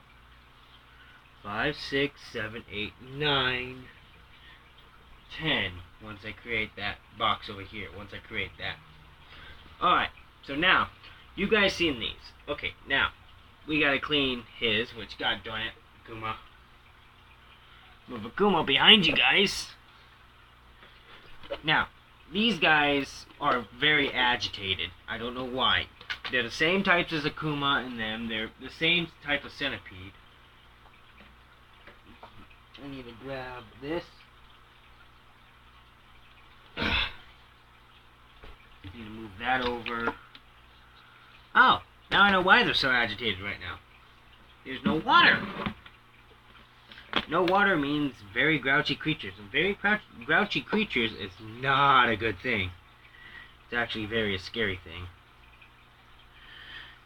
S1: 5, 6, 7, 8, 9, 10. Once I create that box over here. Once I create that. Alright, so now, you guys seen these. Okay, now, we gotta clean his, which, god darn it, Akuma. Move Akuma behind you guys. Now, these guys are very agitated. I don't know why. They're the same types as Akuma and them. They're the same type of centipede. I need to grab this. Need to move that over. Oh, now I know why they're so agitated right now. There's no water. No water means very grouchy creatures. And very grouchy creatures is not a good thing. It's actually very a scary thing.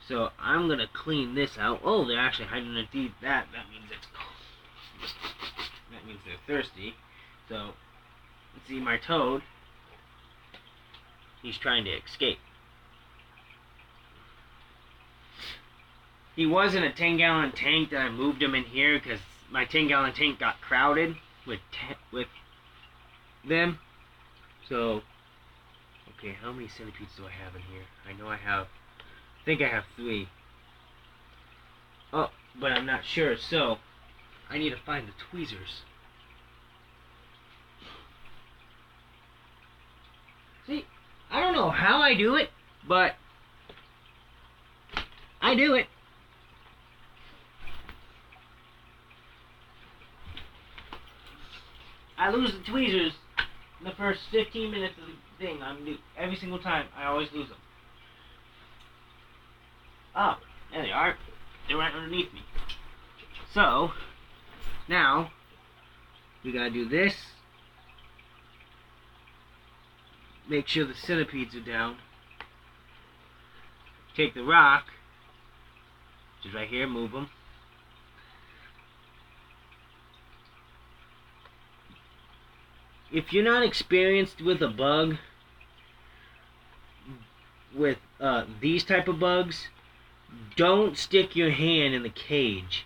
S1: So I'm going to clean this out. Oh, they're actually hiding underneath that. That means it's cold. That means they're thirsty. So, let's see my toad. He's trying to escape. He was in a 10-gallon tank that I moved him in here because my 10-gallon tank got crowded with them. So, okay, how many centipedes do I have in here? I know I think I have 3. Oh, but I'm not sure, so I need to find the tweezers. See, I don't know how I do it, but I do it. I lose the tweezers in the first 15 minutes of the thing. Every single time, I always lose them. Oh, there they are. They're right underneath me. So, now, we gotta do this. Make sure the centipedes are down. Take the rock, which is right here, move them. If you're not experienced with a bug, with these type of bugs, don't stick your hand in the cage.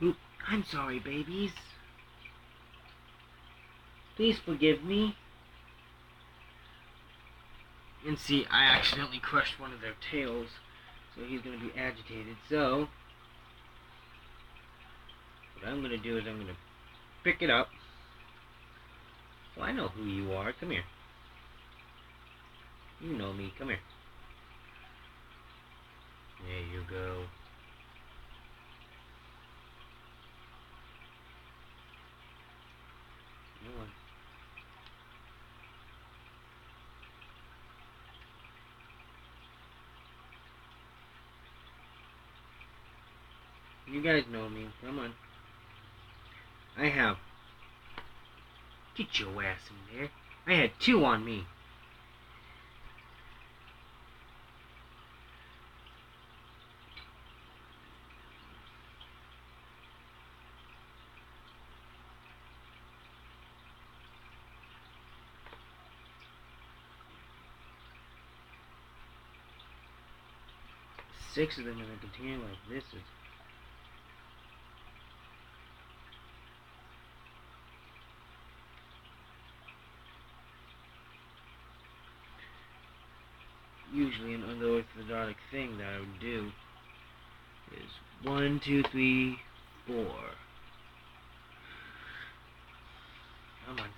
S1: Oop, I'm sorry, babies. Please forgive me. And see, I accidentally crushed one of their tails, so he's going to be agitated. So, what I'm going to do is I'm going to pick it up. Well, I know who you are. Come here. You know me. Come here. There you go. Come on. You guys know me. Come on. I have... Get your ass in there. I had 2 on me. Six of them in a container like this is... Usually an unorthodox thing that I would do is 1, 2, 3, 4. Come on.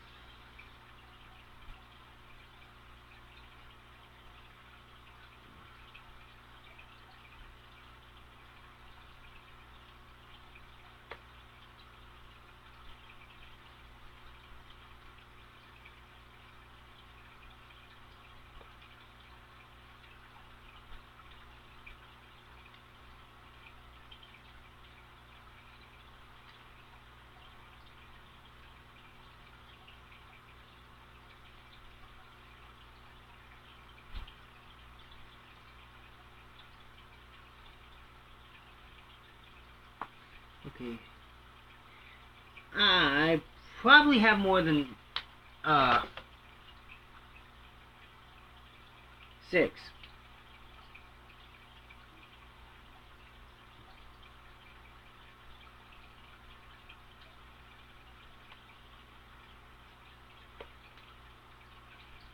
S1: Okay. I probably have more than 6.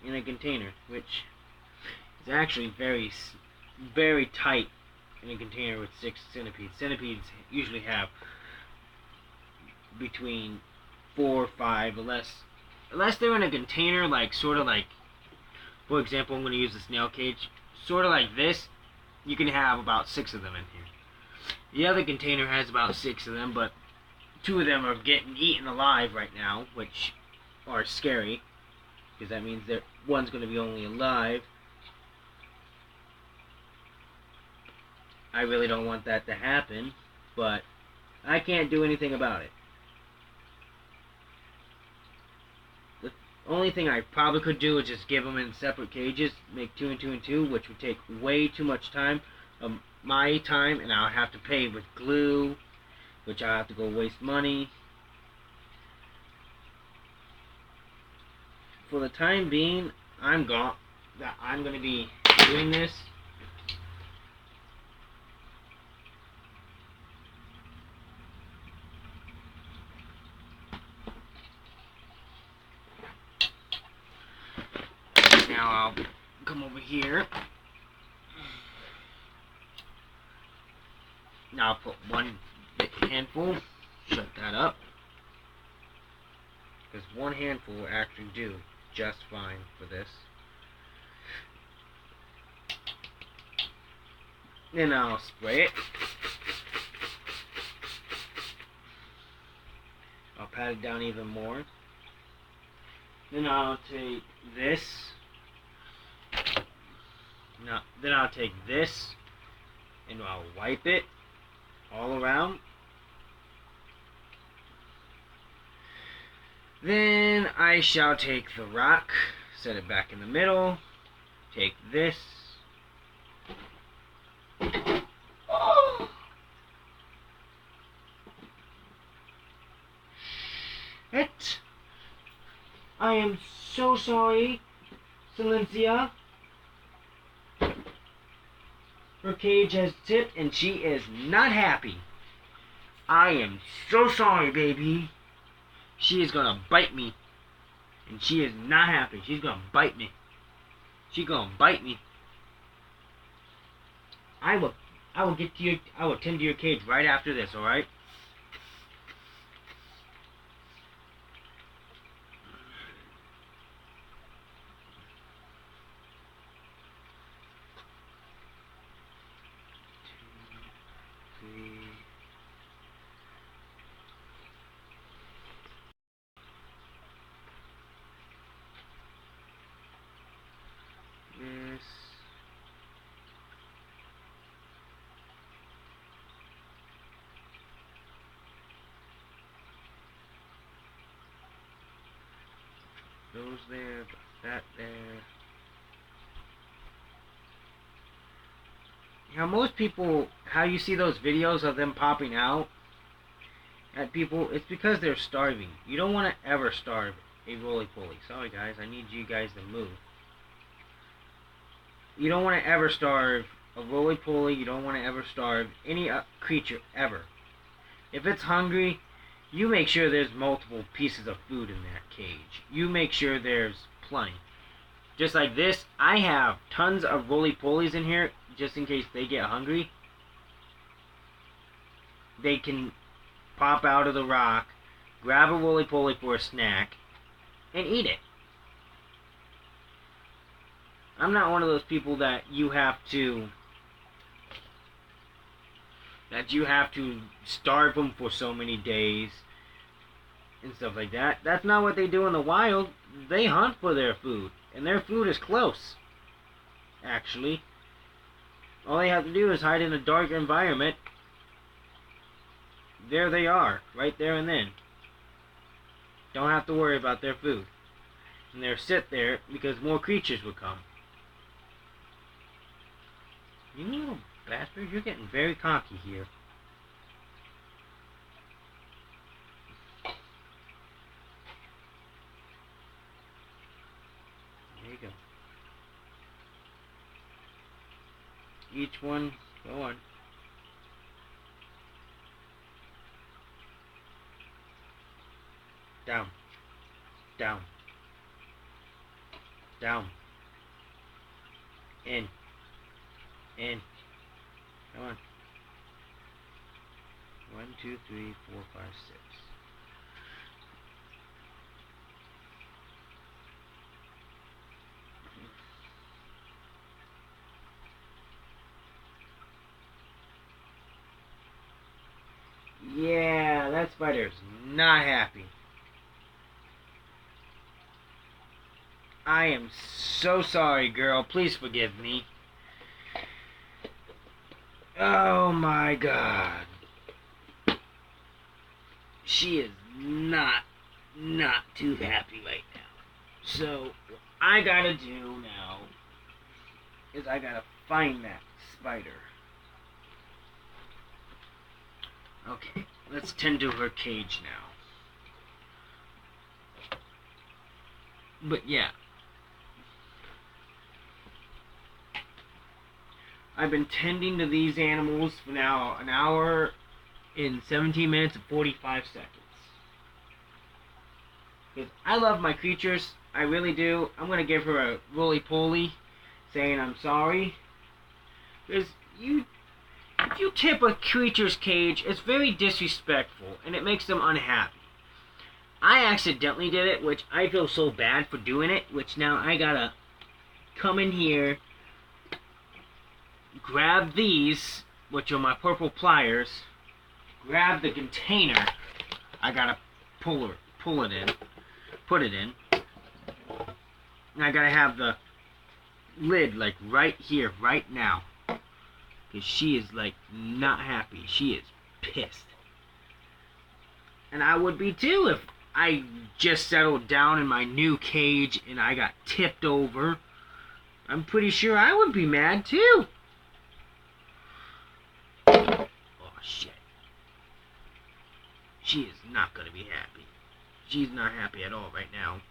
S1: In a container, which is actually very tight in a container with 6 centipedes. Centipedes usually have between 4 or 5, unless they're in a container, like sort of like, for example, I'm going to use the snail cage, sort of like this. You can have about 6 of them in here. The other container has about 6 of them, but 2 of them are getting eaten alive right now, which are scary, because that means that one's going to be only alive. I really don't want that to happen, but I can't do anything about it. The only thing I probably could do is just give them in separate cages, make 2 and 2 and 2, which would take way too much time, my time, and I'll have to pay with glue, which I'll have to go waste money. For the time being, I'm going to be doing this. Now I'll come over here. Now I'll put one handful. Shut that up. Because one handful will actually do just fine for this. Then I'll spray it. I'll pat it down even more. Then I'll take this. Then I'll take this and I'll wipe it all around. Then I shall take the rock, set it back in the middle, take this. Oh. It. I am so sorry, Silencia. Her cage has tipped and she is not happy. I am so sorry, baby. She is gonna bite me. And she is not happy. She's gonna bite me. She's gonna bite me. I will tend to your cage right after this, alright? This. Those there, that there. Now most people, how you see those videos of them popping out at people, it's because they're starving. You don't want to ever starve a roly-poly. Sorry guys, I need you guys to move. You don't want to ever starve a roly-poly. You don't want to ever starve any creature ever. If it's hungry, you make sure there's multiple pieces of food in that cage. You make sure there's plenty. Just like this, I have tons of roly-polies in here just in case they get hungry. They can pop out of the rock, grab a roly-poly for a snack, and eat it. I'm not one of those people that you have to starve them for so many days and stuff like that. That's not what they do in the wild. They hunt for their food, and their food is close. Actually, all they have to do is hide in a dark environment. There they are, right there and then. Don't have to worry about their food. And they'll sit there because more creatures will come. You little bastard, you're getting very cocky here. There you go. Each one, go on. Down. Down. Down. In. In. Come on. 1, 2, 3, 4, 5, 6. Yeah, that spider's not happy. I am so sorry, girl. Please forgive me. Oh my god. She is not too happy right now. So, what I gotta do now is I gotta find that spider. Okay, let's tend to her cage now. But yeah. I've been tending to these animals for now an hour and 17 minutes and 45 seconds. Because I love my creatures. I really do. I'm going to give her a roly-poly saying I'm sorry. Because if you tip a creature's cage, it's very disrespectful and it makes them unhappy. I accidentally did it, which I feel so bad for doing it, which now I gotta come in here, grab these, which are my purple pliers, grab the container, I gotta pull it in, put it in, and I gotta have the lid like right here, right now, because she is like not happy, she is pissed. And I would be too if I just settled down in my new cage and I got tipped over. I'm pretty sure I would be mad too. Oh shit. She is not gonna be happy. She's not happy at all right now.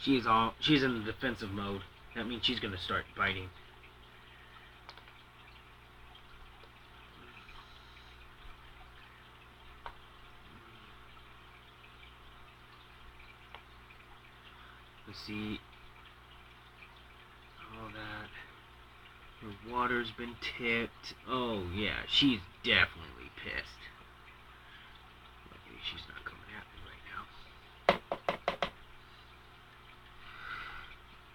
S1: She's in the defensive mode. That means she's gonna start biting. Let's see. All that. Her water's been tipped. Oh yeah, she's definitely pissed. Luckily she's not coming at me right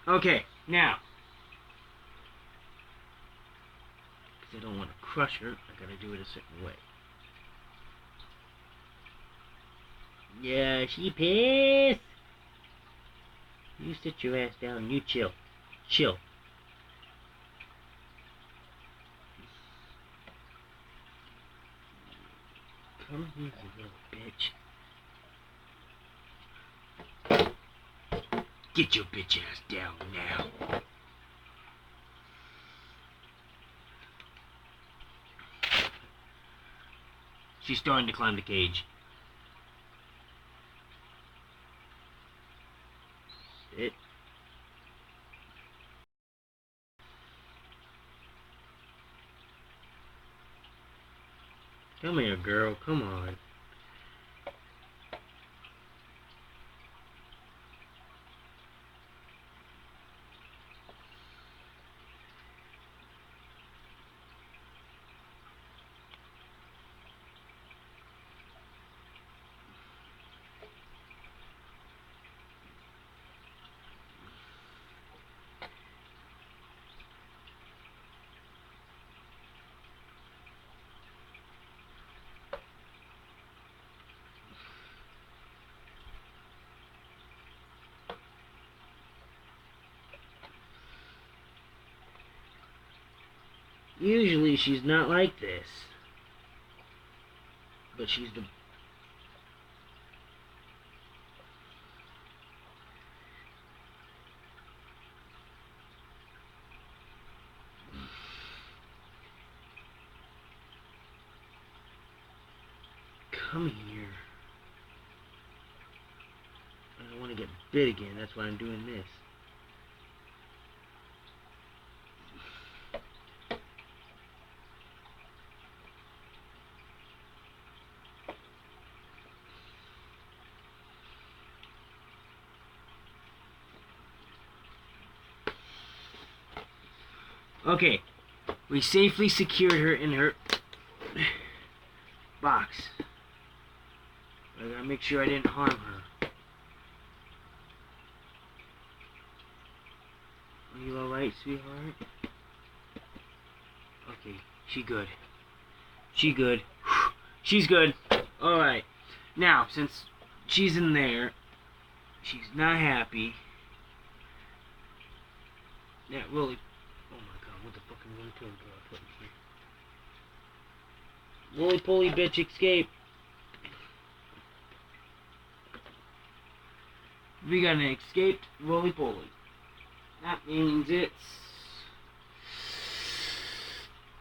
S1: now. Okay, now. Because I don't want to crush her, I gotta do it a certain way. Yeah, she pissed. You sit your ass down and you chill. Chill. Come here, you little bitch. Get your bitch ass down now. She's starting to climb the cage. Sit. Come here, girl. Come on. Usually she's not like this. But she's the... Come here. I don't want to get bit again, that's why I'm doing this. Okay, we safely secured her in her box. I gotta make sure I didn't harm her. Are you alright, sweetheart? Okay, she good. She good. She's good. Alright. Now, since she's in there, she's not happy. That really... Oh my god, what the fucking one pill did I put in here? Roly-poly bitch escape. We got an escaped roly-poly. That means it's...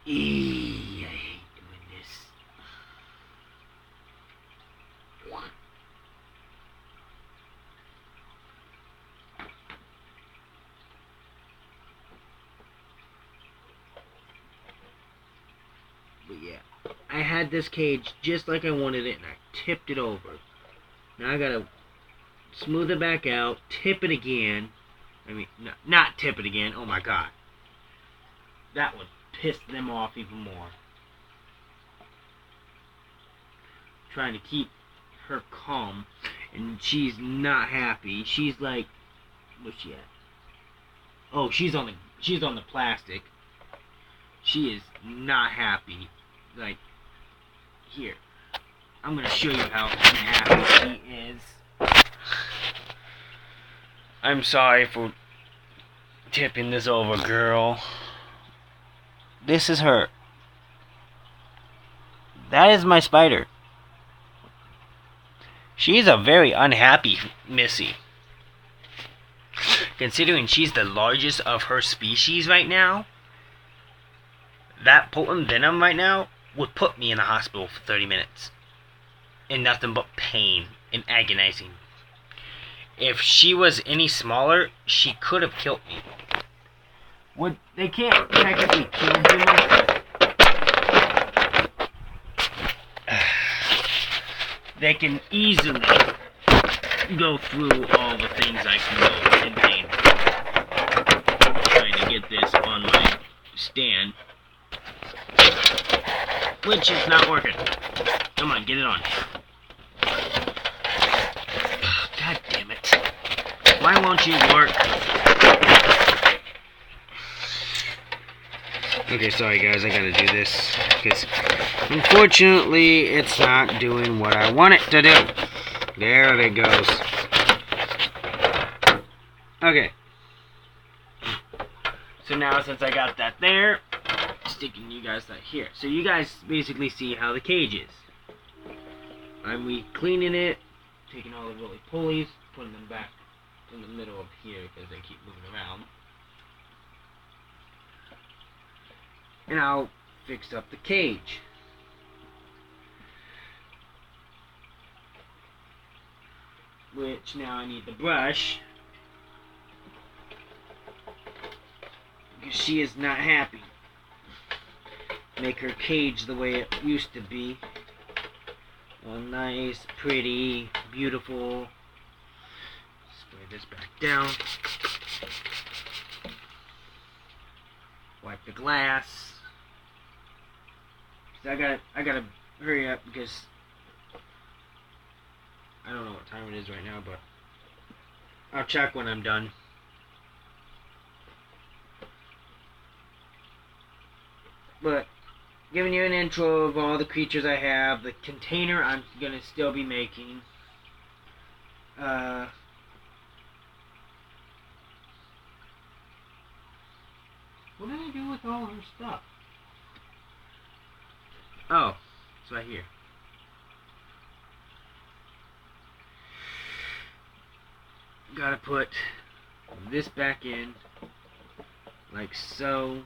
S1: I hate doing this. had this cage just like I wanted it, and I tipped it over. Now I gotta smooth it back out, tip it again. I mean, not tip it again. Oh my god. That would piss them off even more. Trying to keep her calm, and she's not happy. She's like, where's she at? Oh, she's on the plastic. She is not happy. Like, here, I'm gonna show you how unhappy she is. I'm sorry for tipping this over, girl. This is her. That is my spider. She's a very unhappy Missy. Considering she's the largest of her species right now, that potent venom right now would put me in the hospital for 30 minutes. In nothing but pain and agonizing. If she was any smaller, she could have killed me. They can't technically kill humans, but they can easily go through all the things I can go in pain. Trying to get this on my stand, which is not working. Come on, get it on. God damn it. Why won't you work? Okay, sorry guys, I gotta do this, because unfortunately it's not doing what I want it to do. There it goes. Okay. So now since I got that there, sticking you guys that here. So you guys basically see how the cage is. I'm re-cleaning it, taking all the roly-polies, putting them back in the middle of here because they keep moving around. And I'll fix up the cage. Which now I need the brush, because she is not happy. Make her cage the way it used to be. All nice, pretty, beautiful. Spray this back down. Wipe the glass. I gotta hurry up because I don't know what time it is right now, but I'll check when I'm done. But giving you an intro of all the creatures I have, the container I'm gonna still be making. What did I do with all her stuff? Oh, it's right here. Gotta put this back in, like so.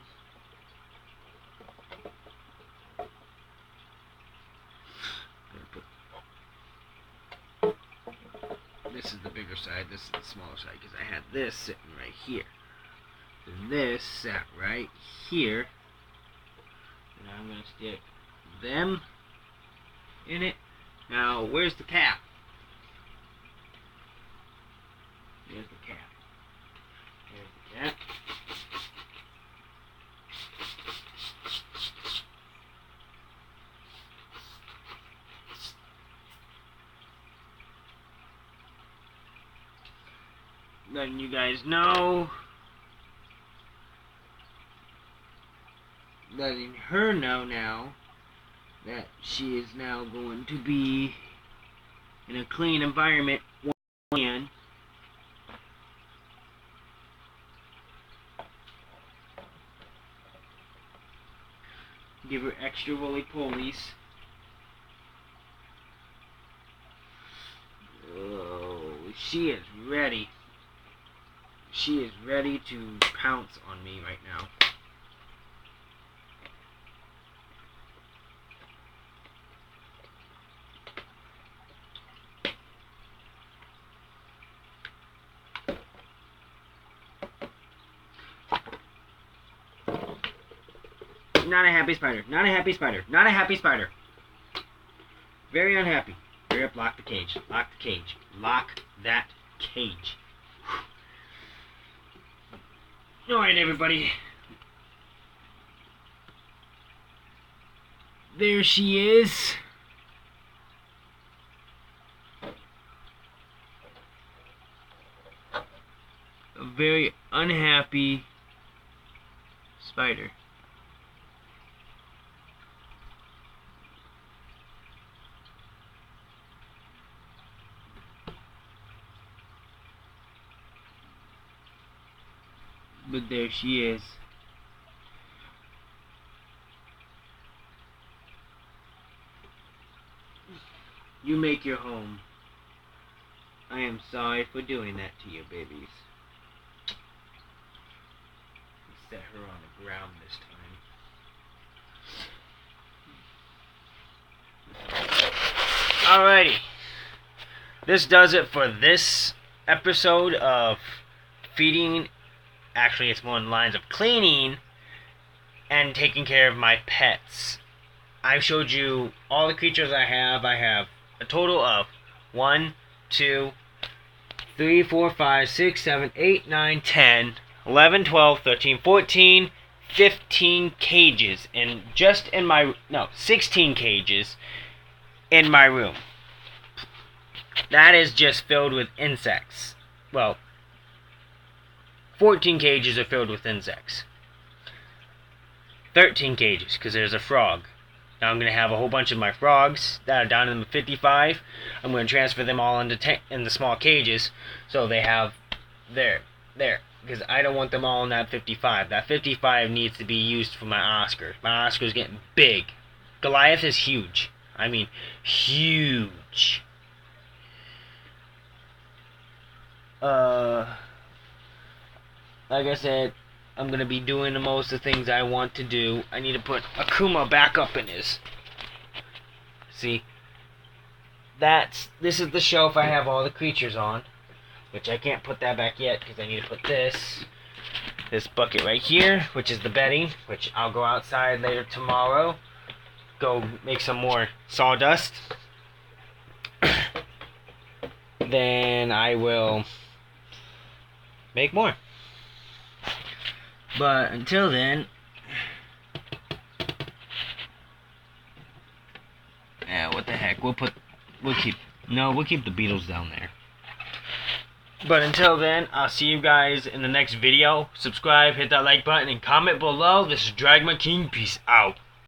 S1: This is the bigger side, this is the smaller side, because I had this sitting right here. And this sat right here. And I'm going to stick them in it. Now, where's the cap? There's the cap. There's the cap. Letting you guys know. Letting her know now that she is now going to be in a clean environment once again. Give her extra roly-polies. Oh, she is ready. She is ready to pounce on me right now. Not a happy spider. Not a happy spider. Not a happy spider. Very unhappy. Hurry up, lock the cage. Lock the cage. Lock that cage. Alright, everybody. There she is. A very unhappy spider. But there she is. You make your home. I am sorry for doing that to you, babies. Set her on the ground this time. Alrighty. This does it for this episode of feeding. Actually, it's more in the lines of cleaning and taking care of my pets. I showed you all the creatures I have. I have a total of 1, 2, 3, 4, 5, 6, 7, 8, 9, 10, 11, 12, 13, 14, 15 cages. And just in my... No, 16 cages in my room. That is just filled with insects. Well, 14 cages are filled with insects. 13 cages, because there's a frog. Now I'm going to have a whole bunch of my frogs that are down in the 55. I'm going to transfer them all into in the small cages, so they have there, because I don't want them all in that 55. That 55 needs to be used for my Oscar. My Oscar's getting big. Goliath is huge. I mean, huge. Like I said, I'm going to be doing the most of the things I want to do. I need to put Akuma back up in his... See? This is the shelf I have all the creatures on. Which I can't put that back yet because I need to put this bucket right here, which is the bedding, which I'll go outside later tomorrow. Go make some more sawdust. Then I will make more. But until then, yeah, what the heck? We'll keep the beetles down there. But until then, I'll see you guys in the next video. Subscribe, hit that like button, and comment below. This is Dragma King. Peace out.